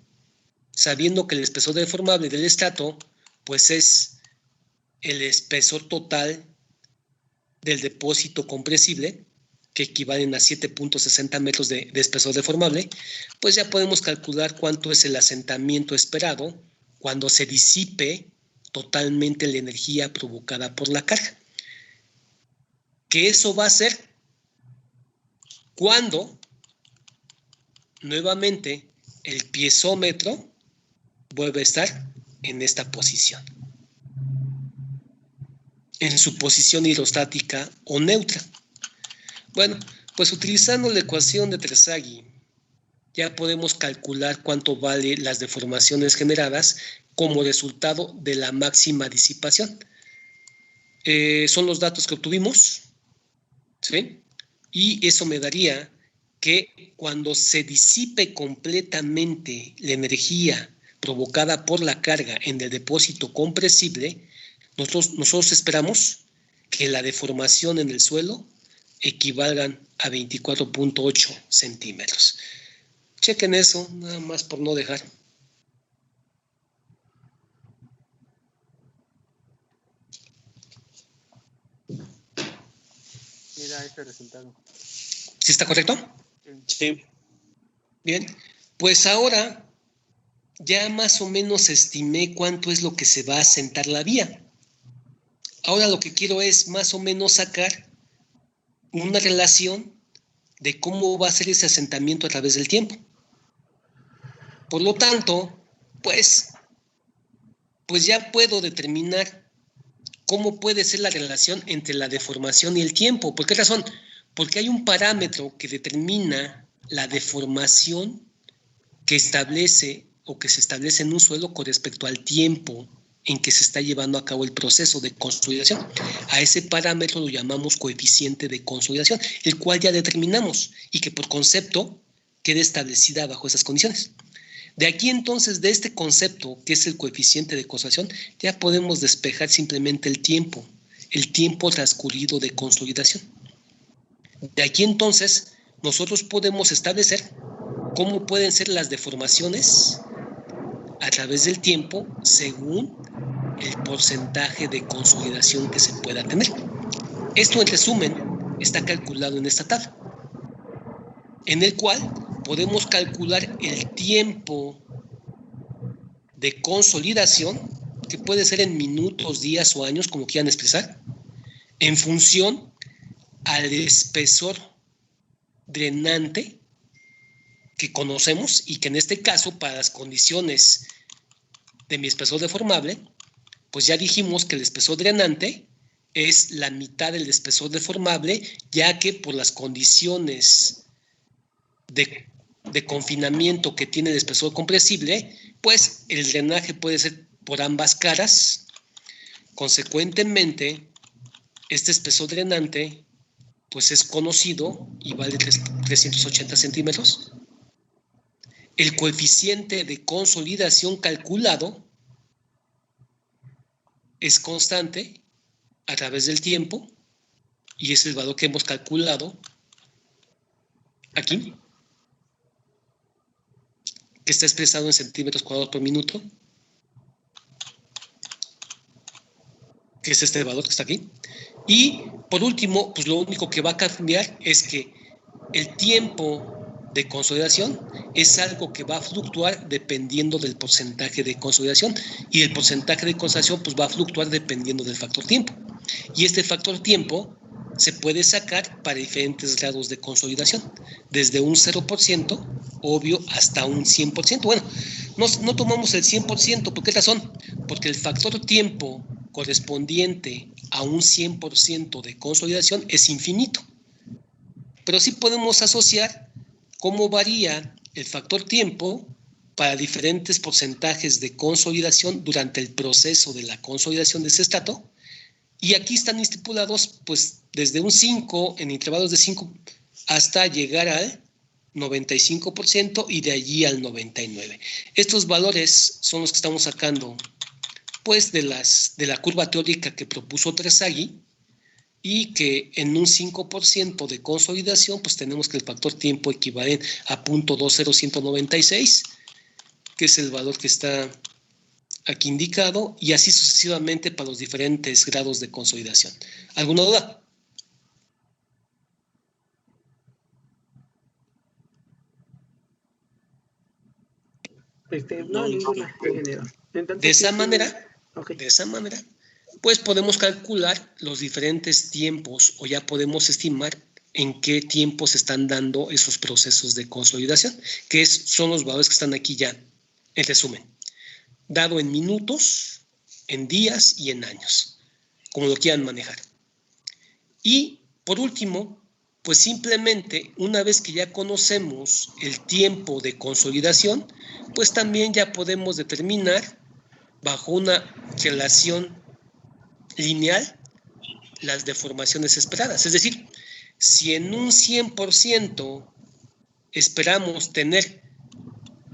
sabiendo que el espesor deformable del estrato, pues es el espesor total del depósito compresible, que equivalen a 7.60 metros de espesor deformable, pues ya podemos calcular cuánto es el asentamiento esperado cuando se disipe totalmente la energía provocada por la carga. Que eso va a ser cuando nuevamente el piezómetro vuelve a estar en esta posición, en su posición hidrostática o neutra. Bueno, pues utilizando la ecuación de Terzaghi, ya podemos calcular cuánto vale las deformaciones generadas como resultado de la máxima disipación. Son los datos que obtuvimos, ¿sí? Y eso me daría que cuando se disipe completamente la energía provocada por la carga en el depósito compresible, nosotros esperamos que la deformación en el suelo equivalgan a 24.8 centímetros. Chequen eso, nada más por no dejar. Mira este resultado. ¿Sí está correcto? Sí. Bien, pues ahora ya más o menos estimé cuánto es lo que se va a asentar la vía. Ahora lo que quiero es más o menos sacar una relación de cómo va a ser ese asentamiento a través del tiempo. Por lo tanto, pues ya puedo determinar cómo puede ser la relación entre la deformación y el tiempo. ¿Por qué razón? Porque hay un parámetro que determina la deformación que establece o que se establece en un suelo con respecto al tiempo en que se está llevando a cabo el proceso de consolidación. A ese parámetro lo llamamos coeficiente de consolidación, el cual ya determinamos y que por concepto queda establecida bajo esas condiciones. De aquí entonces, de este concepto que es el coeficiente de consolidación, ya podemos despejar simplemente el tiempo transcurrido de consolidación. De aquí entonces, nosotros podemos establecer cómo pueden ser las deformaciones a través del tiempo según el porcentaje de consolidación que se pueda tener. Esto, en resumen, está calculado en esta tabla, en el cual podemos calcular el tiempo de consolidación, que puede ser en minutos, días o años, como quieran expresar, en función al espesor drenante que conocemos y que en este caso, para las condiciones de mi espesor deformable, pues ya dijimos que el espesor drenante es la mitad del espesor deformable, ya que por las condiciones de confinamiento que tiene el espesor compresible, pues el drenaje puede ser por ambas caras. Consecuentemente, este espesor drenante pues es conocido y vale 380 centímetros. El coeficiente de consolidación calculado es constante a través del tiempo y es el valor que hemos calculado aquí, que está expresado en centímetros cuadrados por minuto, que es este valor que está aquí. Y por último, pues lo único que va a cambiar es que el tiempo de consolidación es algo que va a fluctuar dependiendo del porcentaje de consolidación, y el porcentaje de consolidación pues va a fluctuar dependiendo del factor tiempo. Y este factor tiempo se puede sacar para diferentes grados de consolidación, desde un 0%, obvio, hasta un 100%. Bueno, no tomamos el 100%, ¿por qué razón? Porque el factor tiempo correspondiente a un 100% de consolidación es infinito. Pero sí podemos asociar cómo varía el factor tiempo para diferentes porcentajes de consolidación durante el proceso de la consolidación de ese estrato. Y aquí están estipulados pues desde un 5 en intervalos de 5 hasta llegar al 95% y de allí al 99%. Estos valores son los que estamos sacando pues de la curva teórica que propuso Terzaghi, y que en un 5% de consolidación pues tenemos que el factor tiempo equivale a 0.20196, que es el valor que está aquí indicado, y así sucesivamente para los diferentes grados de consolidación. ¿Alguna duda? No, ninguna, ingeniero. Entonces, de esa manera, okay. De esa manera, pues podemos calcular los diferentes tiempos, o ya podemos estimar en qué tiempo se están dando esos procesos de consolidación, que son los valores que están aquí ya, en resumen, dado en minutos, en días y en años, como lo quieran manejar. Y, por último, pues simplemente, una vez que ya conocemos el tiempo de consolidación, pues también ya podemos determinar, bajo una relación lineal, las deformaciones esperadas. Es decir, si en un 100% esperamos tener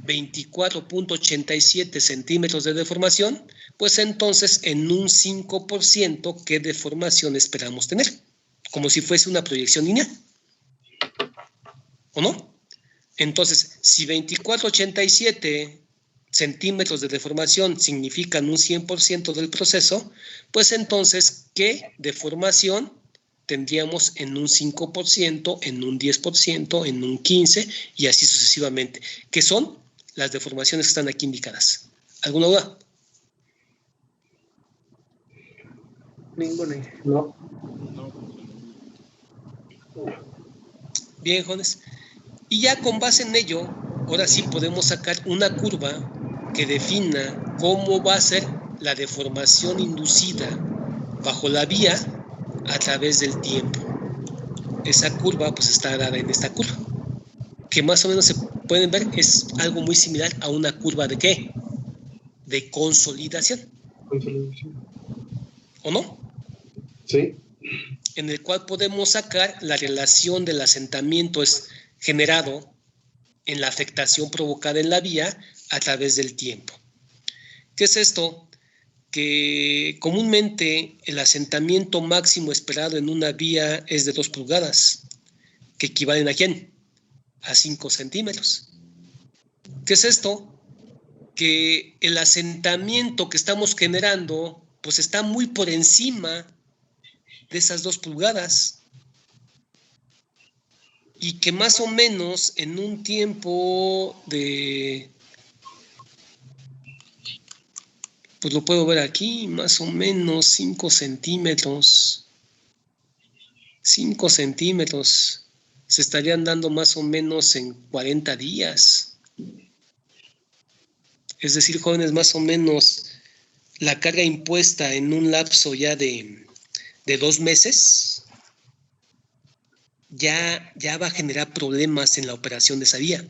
24.87 centímetros de deformación, pues entonces en un 5%, ¿qué deformación esperamos tener? Como si fuese una proyección lineal, ¿o no? Entonces, si 24.87 centímetros de deformación significan un 100% del proceso, pues entonces, ¿qué deformación tendríamos en un 5%, en un 10%, en un 15% y así sucesivamente? ¿Qué son las deformaciones que están aquí indicadas? ¿Alguna duda? Ninguna. No. Bien, jóvenes. Y ya con base en ello, ahora sí podemos sacar una curva que defina cómo va a ser la deformación inducida bajo la vía a través del tiempo. Esa curva pues está dada en esta curva, que más o menos se pueden ver, es algo muy similar a una curva de ¿qué? De consolidación. ¿O no? Sí. En el cual podemos sacar la relación del asentamiento generado en la afectación provocada en la vía a través del tiempo. ¿Qué es esto? Que comúnmente el asentamiento máximo esperado en una vía es de 2 pulgadas, que equivalen ¿a quién? A 5 centímetros. ¿Qué es esto? Que el asentamiento que estamos generando pues está muy por encima de esas 2 pulgadas, y que más o menos en un tiempo de, pues lo puedo ver aquí, más o menos 5 centímetros, 5 centímetros, se estarían dando más o menos en 40 días. Es decir, jóvenes, más o menos la carga impuesta en un lapso ya de 2 meses, ya va a generar problemas en la operación de esa vía.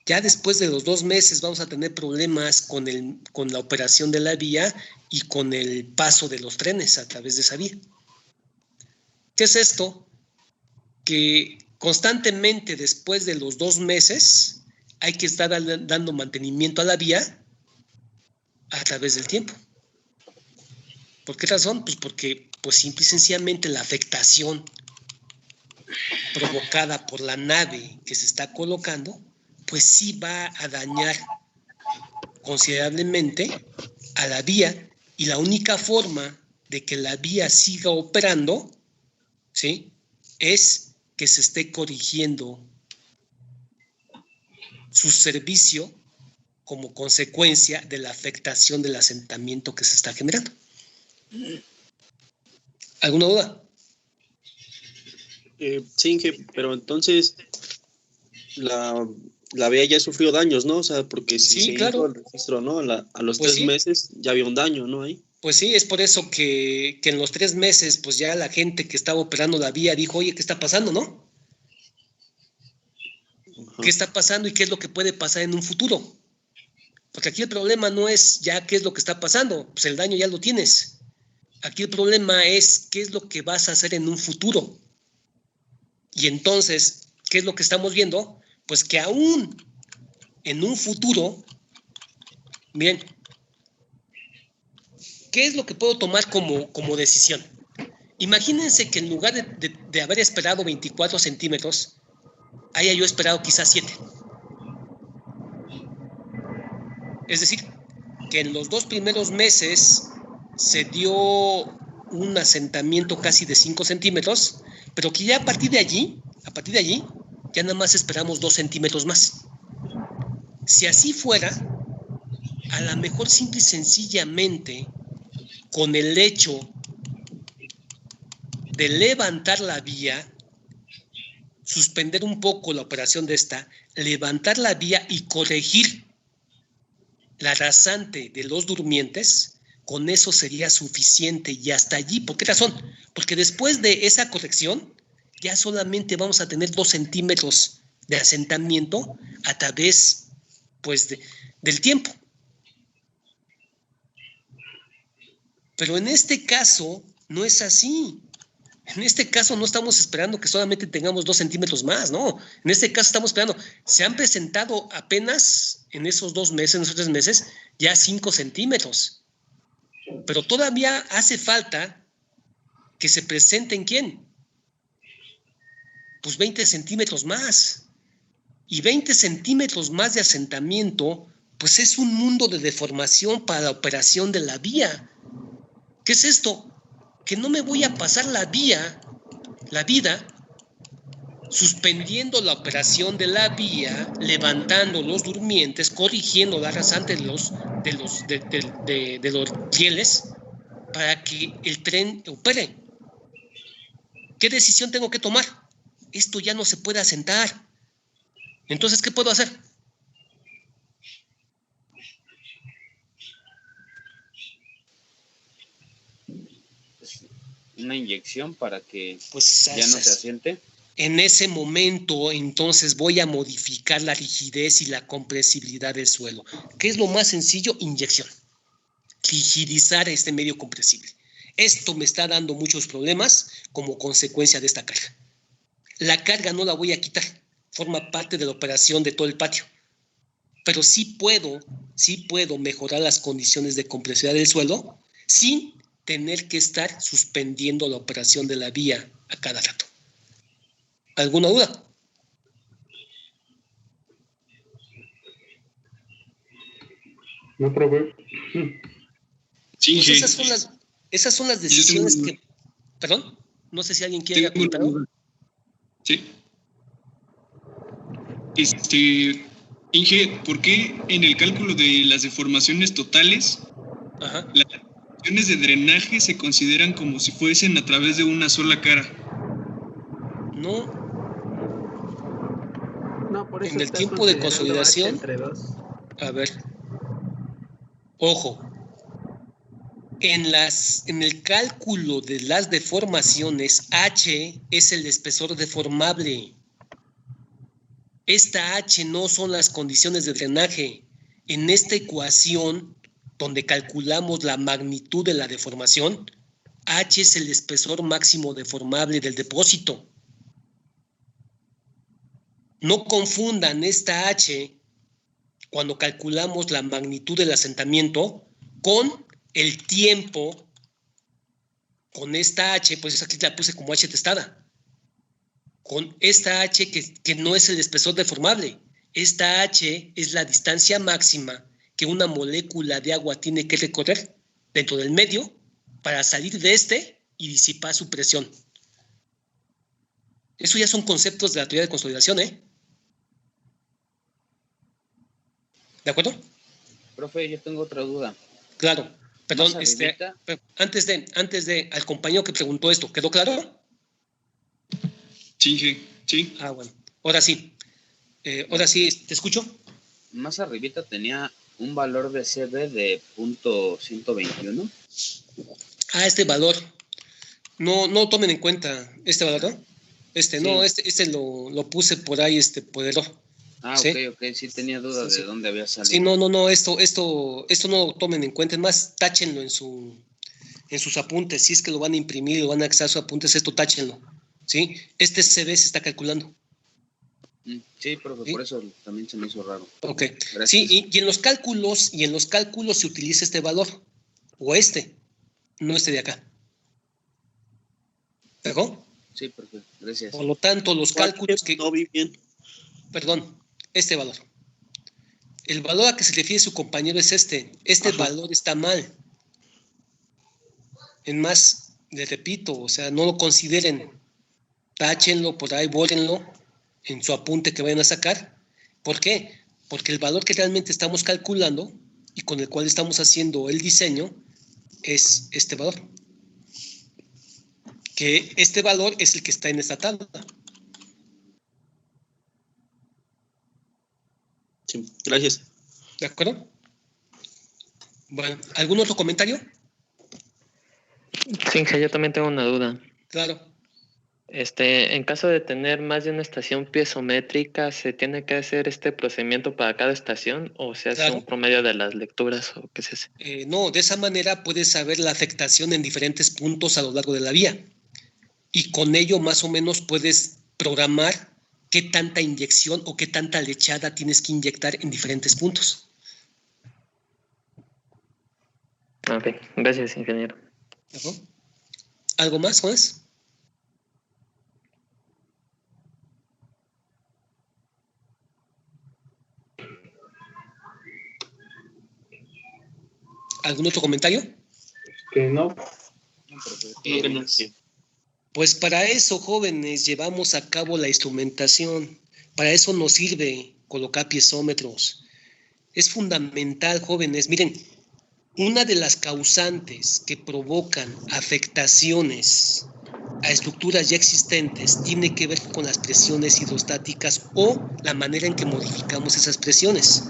Ya después de los 2 meses vamos a tener problemas con la operación de la vía y con el paso de los trenes a través de esa vía. ¿Qué es esto? Que constantemente después de los 2 meses hay que estar dando mantenimiento a la vía a través del tiempo. ¿Por qué razón? Pues porque simple y sencillamente la afectación provocada por la nave que se está colocando, pues sí va a dañar considerablemente a la vía, y la única forma de que la vía siga operando, ¿sí?, es que se esté corrigiendo su servicio como consecuencia de la afectación del asentamiento que se está generando. ¿Alguna duda? Sí, Inge, pero entonces la vía ya sufrió daños, ¿no? O sea, porque si Sí, se claro. hizo el registro, ¿no? A los Pues 3 sí. meses ya había un daño, ¿no? Ahí. Pues sí, es por eso que en los 3 meses, pues ya la gente que estaba operando la vía dijo, oye, ¿qué está pasando, no? Ajá. ¿Qué está pasando y qué es lo que puede pasar en un futuro? Porque aquí el problema no es ya qué es lo que está pasando, pues el daño ya lo tienes. Aquí el problema es qué es lo que vas a hacer en un futuro. Y entonces, ¿qué es lo que estamos viendo? Pues que aún en un futuro, miren, ¿qué es lo que puedo tomar como decisión? Imagínense que en lugar de haber esperado 24 centímetros, haya yo esperado quizás 7. Es decir, que en los 2 primeros meses se dio un asentamiento casi de 5 centímetros, pero que ya a partir de allí, ya nada más esperamos 2 centímetros más. Si así fuera, a lo mejor simple y sencillamente, con el hecho de levantar la vía, suspender un poco la operación de esta, levantar la vía y corregir la rasante de los durmientes, con eso sería suficiente y hasta allí. ¿Por qué razón? Porque después de esa corrección, ya solamente vamos a tener 2 centímetros de asentamiento a través, pues, del tiempo. Pero en este caso no es así. En este caso no estamos esperando que solamente tengamos 2 centímetros más, no. En este caso estamos esperando, se han presentado apenas en esos 2 meses, en esos 3 meses, ya 5 centímetros. Pero todavía hace falta que se presenten, ¿quién? Pues 20 centímetros más. Y 20 centímetros más de asentamiento, pues es un mundo de deformación para la operación de la vía. ¿Qué es esto? Que no me voy a pasar la vida, suspendiendo la operación de la vía, levantando los durmientes, corrigiendo la rasante de los rieles para que el tren opere. ¿Qué decisión tengo que tomar? Esto ya no se puede asentar. Entonces, ¿qué puedo hacer? Una inyección para que Pues ya no se asiente. En ese momento, entonces, voy a modificar la rigidez y la compresibilidad del suelo. ¿Qué es lo más sencillo? Inyección. Rigidizar este medio compresible. Esto me está dando muchos problemas como consecuencia de esta carga. La carga no la voy a quitar. Forma parte de la operación de todo el patio. Pero sí puedo mejorar las condiciones de compresibilidad del suelo sin tener que estar suspendiendo la operación de la vía a cada rato. ¿Alguna duda? No, profe. Sí, Pues sí. esas son las decisiones que... Perdón, no sé si alguien quiere preguntar algo. Sí. Inge, ¿por qué en el cálculo de las deformaciones totales, Ajá. las condiciones de drenaje se consideran como si fuesen a través de una sola cara? No, No, por eso en el está tiempo de considerando H consolidación, entre 2. a ver, ojo, en el cálculo de las deformaciones, H es el espesor deformable. Esta H no son las condiciones de drenaje. En esta ecuación, donde calculamos la magnitud de la deformación, H es el espesor máximo deformable del depósito. No confundan esta H cuando calculamos la magnitud del asentamiento con el tiempo, con esta H, pues aquí la puse como H testada. Con esta H que no es el espesor deformable. Esta H es la distancia máxima que una molécula de agua tiene que recorrer dentro del medio para salir de este y disipar su presión. Eso ya son conceptos de la teoría de consolidación, ¿eh? ¿De acuerdo? Profe, yo tengo otra duda. Claro. Perdón, Más arribita. antes de, al compañero que preguntó esto, ¿quedó claro? Sí, sí. Ah, bueno. Ahora sí. ¿Te escucho? Más arribita tenía un valor de CB de .121. Ah, este valor. No tomen en cuenta este valor, ¿no? No, este lo puse por ahí, por error. Ah, ¿sí? ok, sí tenía duda Sí. de dónde había salido. Sí, no, esto no lo tomen en cuenta, es más, táchenlo en sus apuntes, si es que lo van a imprimir o van a acceder a sus apuntes, esto táchenlo, ¿sí? Este CB se está calculando. Sí, profe, ¿sí? por eso también se me hizo raro. Ok, gracias. Sí, y en los cálculos se utiliza este valor, o no este de acá. ¿Perdón? Sí, profe, gracias. Por lo tanto, los cálculos que... No vi bien. Perdón, este valor. El valor a que se refiere su compañero es este. Ajá. Valor está mal. En más, les repito, o sea, no lo consideren. Táchenlo por ahí, bórrenlo en su apunte que vayan a sacar. ¿Por qué? Porque el valor que realmente estamos calculando y con el cual estamos haciendo el diseño es este valor. Que este valor es el que está en esta tabla. Sí, gracias. ¿De acuerdo? Bueno, ¿algún otro comentario? Sí, yo también tengo una duda. Claro. En caso de tener más de una estación piezométrica, ¿se tiene que hacer este procedimiento para cada estación o se hace Claro. un promedio de las lecturas o qué se hace? No, de esa manera puedes saber la afectación en diferentes puntos a lo largo de la vía y con ello más o menos puedes programar qué tanta inyección o qué tanta lechada tienes que inyectar en diferentes puntos. Ok, gracias, ingeniero. ¿Algo más, Juanes? ¿Algún otro comentario? Que no. Pues para eso, jóvenes, llevamos a cabo la instrumentación. Para eso nos sirve colocar piezómetros. Es fundamental, jóvenes. Miren, una de las causantes que provocan afectaciones a estructuras ya existentes tiene que ver con las presiones hidrostáticas o la manera en que modificamos esas presiones.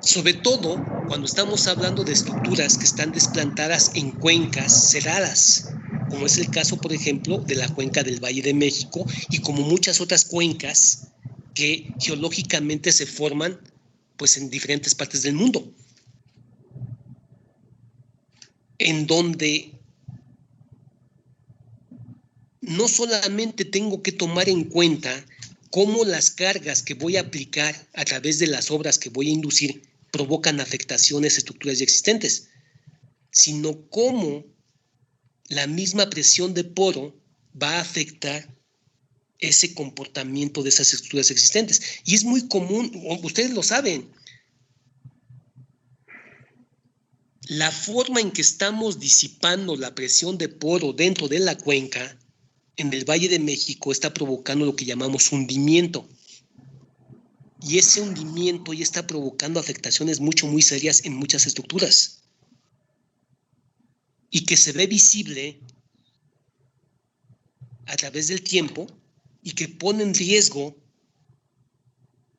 Sobre todo cuando estamos hablando de estructuras que están desplantadas en cuencas cerradas, como es el caso, por ejemplo, de la cuenca del Valle de México y como muchas otras cuencas que geológicamente se forman pues en diferentes partes del mundo, en donde no solamente tengo que tomar en cuenta cómo las cargas que voy a aplicar a través de las obras que voy a inducir provocan afectaciones a estructuras ya existentes, sino cómo la misma presión de poro va a afectar ese comportamiento de esas estructuras existentes. Y es muy común, ustedes lo saben, la forma en que estamos disipando la presión de poro dentro de la cuenca en el Valle de México está provocando lo que llamamos hundimiento. Y ese hundimiento ya está provocando afectaciones muy serias en muchas estructuras. Y que se ve visible a través del tiempo y que pone en riesgo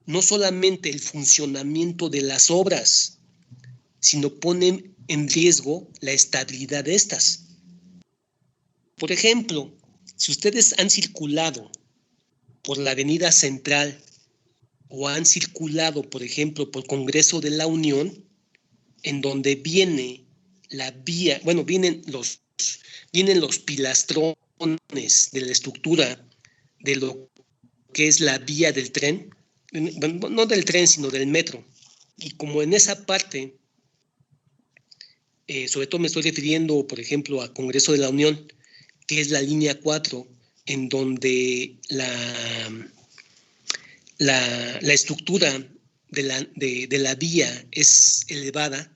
no solamente el funcionamiento de las obras, sino pone en riesgo la estabilidad de estas. Por ejemplo, si ustedes han circulado por la Avenida Central o han circulado, por ejemplo, por Congreso de la Unión, en donde viene la vía, bueno, vienen los pilastrones de la estructura de lo que es la vía del tren, no del tren, sino del metro. Y como en esa parte, sobre todo me estoy refiriendo, por ejemplo, a Congreso de la Unión, que es la línea 4, en donde la estructura de la vía es elevada,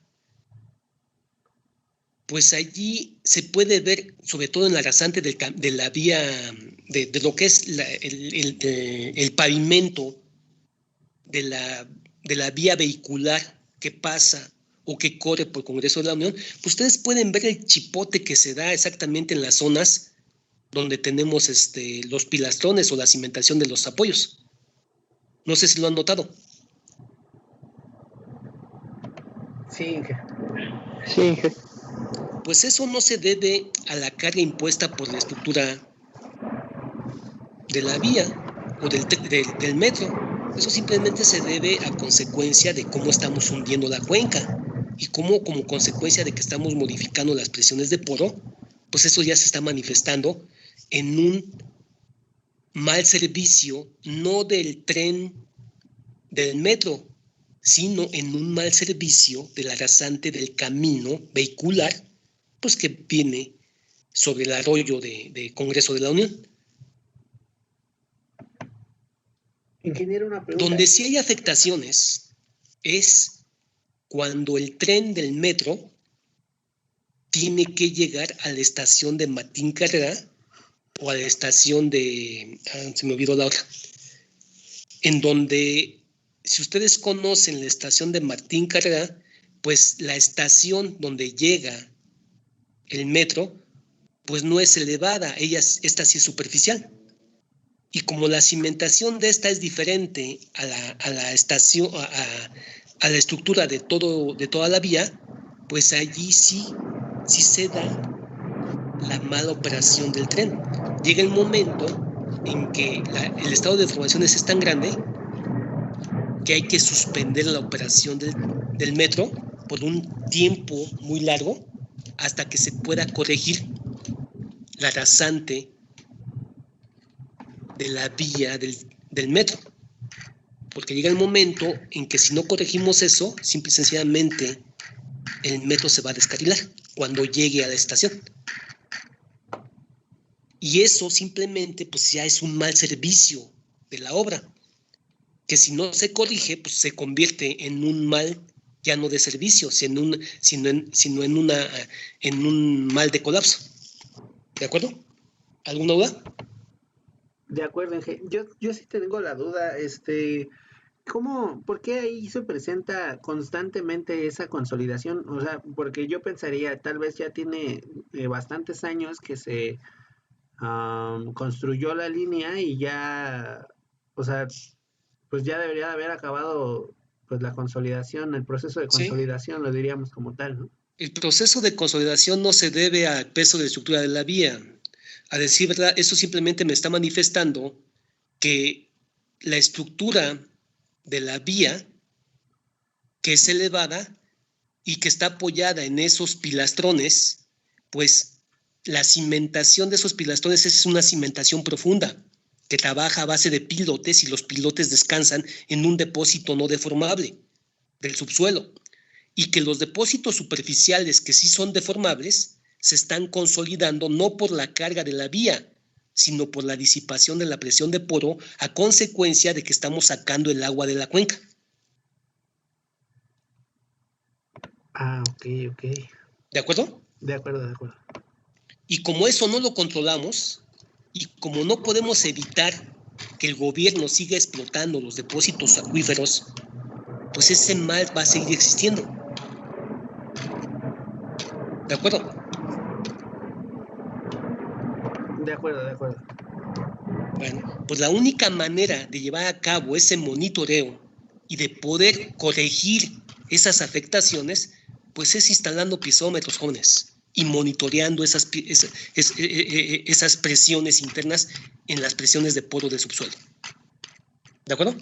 pues allí se puede ver, sobre todo en la rasante de la vía, de lo que es el pavimento de la vía vehicular que pasa o que corre por Congreso de la Unión, pues ustedes pueden ver el chipote que se da exactamente en las zonas donde tenemos los pilastrones o la cimentación de los apoyos. No sé si lo han notado. Sí, Inge. Sí, Inge. Pues eso no se debe a la carga impuesta por la estructura de la vía o del metro. Eso simplemente se debe a consecuencia de cómo estamos hundiendo la cuenca y cómo, como consecuencia de que estamos modificando las presiones de poro, pues eso ya se está manifestando en un mal servicio, no del tren, del metro, sino en un mal servicio de la rasante del camino vehicular, pues que viene sobre el arroyo de Congreso de la Unión. Ingeniero, una pregunta. Donde sí hay afectaciones es cuando el tren del metro tiene que llegar a la estación de Martín Carrera o a la estación se me olvidó la otra, en donde, si ustedes conocen la estación de Martín Carrera, pues la estación donde llega el metro, pues no es elevada, esta sí es superficial. Y como la cimentación de esta es diferente a la estación, a la estructura de toda la vía, pues allí sí se da la mala operación del tren. Llega el momento en que el estado de formaciones es tan grande que hay que suspender la operación del metro por un tiempo muy largo hasta que se pueda corregir la rasante de la vía del metro. Porque llega el momento en que si no corregimos eso, simple y sencillamente el metro se va a descarrilar cuando llegue a la estación. Y eso simplemente pues ya es un mal servicio de la obra, que si no se corrige, pues se convierte en un mal ya no de servicio, sino en un mal de colapso. ¿De acuerdo? ¿Alguna duda? De acuerdo, Inge. Yo sí tengo la duda, ¿por qué ahí se presenta constantemente esa consolidación? O sea, porque yo pensaría, tal vez ya tiene bastantes años que se construyó la línea y ya, o sea, pues ya debería de haber acabado pues la consolidación, el proceso de consolidación, lo diríamos como tal, ¿no? El proceso de consolidación no se debe al peso de estructura de la vía. A decir verdad, eso simplemente me está manifestando que la estructura de la vía, que es elevada y que está apoyada en esos pilastrones, pues la cimentación de esos pilastrones es una cimentación profunda que trabaja a base de pilotes y los pilotes descansan en un depósito no deformable del subsuelo y que los depósitos superficiales que sí son deformables se están consolidando no por la carga de la vía, sino por la disipación de la presión de poro a consecuencia de que estamos sacando el agua de la cuenca. Ok. ¿De acuerdo? De acuerdo. Y como eso no lo controlamos y como no podemos evitar que el gobierno siga explotando los depósitos acuíferos, pues ese mal va a seguir existiendo. ¿De acuerdo? De acuerdo. Bueno, pues la única manera de llevar a cabo ese monitoreo y de poder corregir esas afectaciones, pues es instalando pisómetros, jóvenes, y monitoreando esas presiones internas en las presiones de poro del subsuelo. ¿De acuerdo?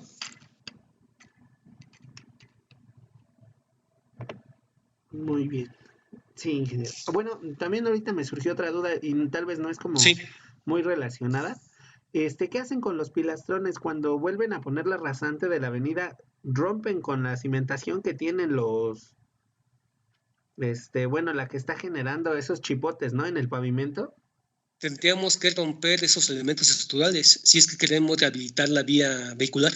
Muy bien. Sí, ingeniero. Bueno, también ahorita me surgió otra duda y tal vez no es como muy relacionada. ¿Qué hacen con los pilastrones cuando vuelven a poner la rasante de la avenida? ¿Rompen con la cimentación que tienen la que está generando esos chipotes, ¿no? En el pavimento. Tendríamos que romper esos elementos estructurales si es que queremos rehabilitar la vía vehicular.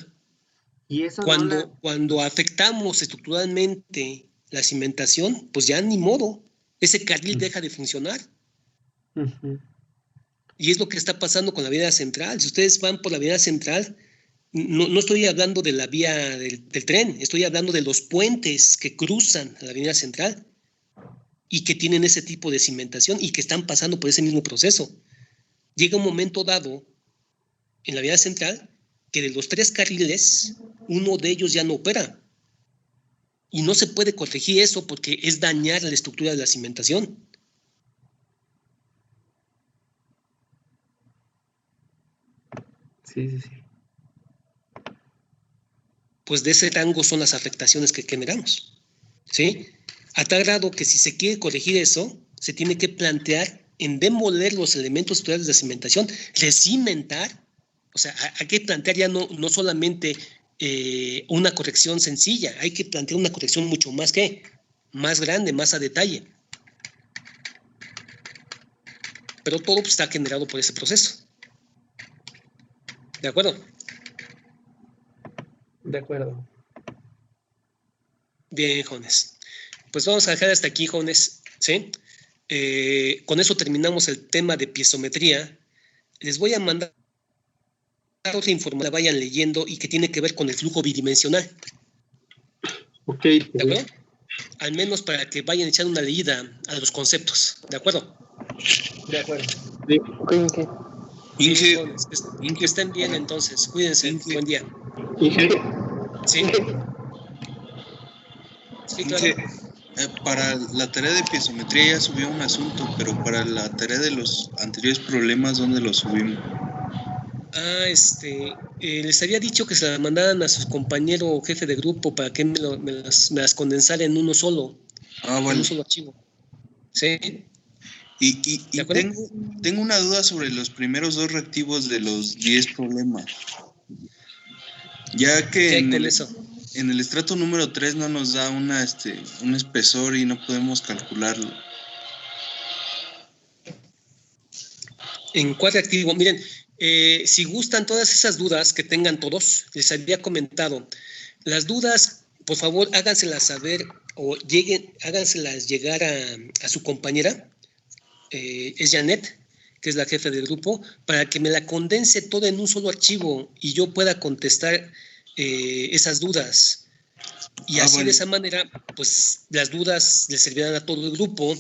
Y eso cuando afectamos estructuralmente la cimentación, pues ya ni modo. ese carril deja de funcionar. Y es lo que está pasando con la avenida central. Si ustedes van por la avenida central, no estoy hablando de la vía del tren, estoy hablando de los puentes que cruzan la avenida central y que tienen ese tipo de cimentación y que están pasando por ese mismo proceso. Llega un momento dado en la avenida central que de los 3 carriles, uno de ellos ya no opera. Y no se puede corregir eso porque es dañar la estructura de la cimentación. Sí. Pues de ese rango son las afectaciones que generamos, ¿sí? A tal grado que si se quiere corregir eso, se tiene que plantear en demoler los elementos estructurales de la cimentación, recimentar, o sea, hay que plantear ya no solamente una corrección sencilla, hay que plantear una corrección mucho más grande, más a detalle. Pero todo está generado por ese proceso. ¿De acuerdo? De acuerdo. Bien, jóvenes. Pues vamos a dejar hasta aquí, jóvenes, ¿sí? Con eso terminamos el tema de piezometría. Les voy a mandar otra información, la vayan leyendo y que tiene que ver con el flujo bidimensional. Ok. ¿De acuerdo? Al menos para que vayan echando una leída a los conceptos. ¿De acuerdo? De acuerdo. Sí. Inge, Que estén bien entonces. Cuídense. Buen día. Inge, Sí. Sí, claro. Inge, para la tarea de piezometría ya subió un asunto, pero para la tarea de los anteriores problemas, ¿dónde lo subimos? Les había dicho que se la mandaran a su compañero jefe de grupo para que me las condensara en uno solo. Ah, vale. En un solo archivo. ¿Sí? Y tengo una duda sobre los primeros 2 reactivos de los 10 problemas. Ya que en el estrato número 3 no nos da un espesor y no podemos calcularlo. ¿En cuál reactivo? Miren, si gustan todas esas dudas que tengan todos, les había comentado, las dudas, por favor, háganselas saber o háganselas llegar a su compañera, es Janet, que es la jefe del grupo, para que me la condense toda en un solo archivo y yo pueda contestar esas dudas. Y así, de esa manera, pues las dudas les servirán a todo el grupo,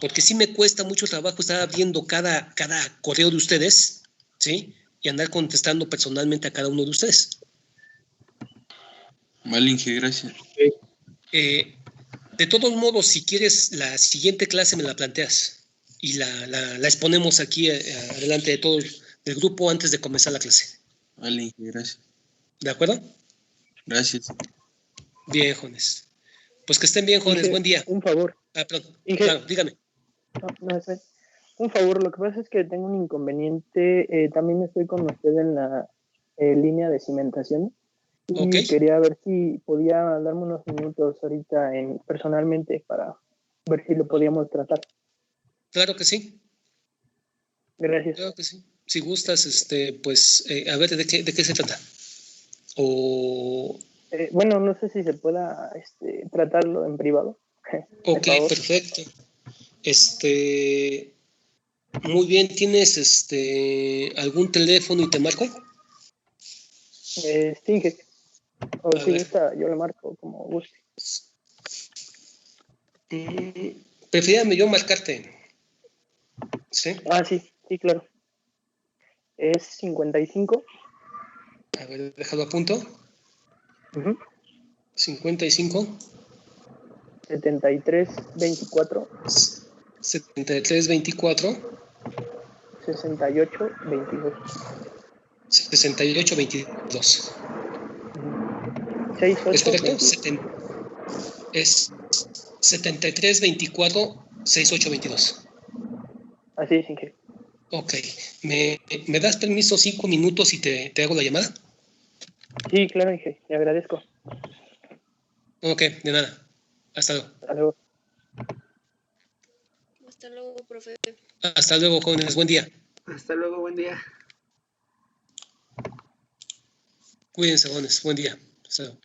porque sí me cuesta mucho trabajo estar abriendo cada correo de ustedes, ¿sí? Y andar contestando personalmente a cada uno de ustedes. Vale, Inge, gracias. De todos modos, si quieres, la siguiente clase me la planteas y la exponemos aquí adelante de todo el grupo antes de comenzar la clase. Vale, Inge, gracias. ¿De acuerdo? Gracias. Bien, jóvenes. Pues que estén bien, jóvenes. Inge, buen día. Un favor. Perdón. Inge, claro, dígame. No, un favor, lo que pasa es que tengo un inconveniente. También estoy con usted en la línea de cimentación. Y quería ver si podía darme unos minutos ahorita personalmente para ver si lo podíamos tratar. Claro que sí. Gracias. Claro que sí. Si gustas, pues, a ver, ¿de qué se trata? Bueno, no sé si se pueda tratarlo en privado. Ok, perfecto. Muy bien, ¿tienes algún teléfono y te marco? Stinge. O si gusta, yo le marco como guste. Prefíjame yo marcarte. ¿Sí? Ah, sí, claro. Es 55. A ver, déjalo a punto. 55. 73, 24. 73, 24. 68, 22. 68, 22. 68, ¿Es correcto? 22. Es 73, 24, 68, 22. Así es, Inge. Ok. ¿Me das permiso 5 minutos y te hago la llamada? Sí, claro, Inge. Le agradezco. Ok, de nada. Hasta luego. Hasta luego. Hasta luego, profe. Hasta luego, jóvenes. Buen día. Hasta luego, buen día. Cuídense, jóvenes. Buen día. Hasta luego.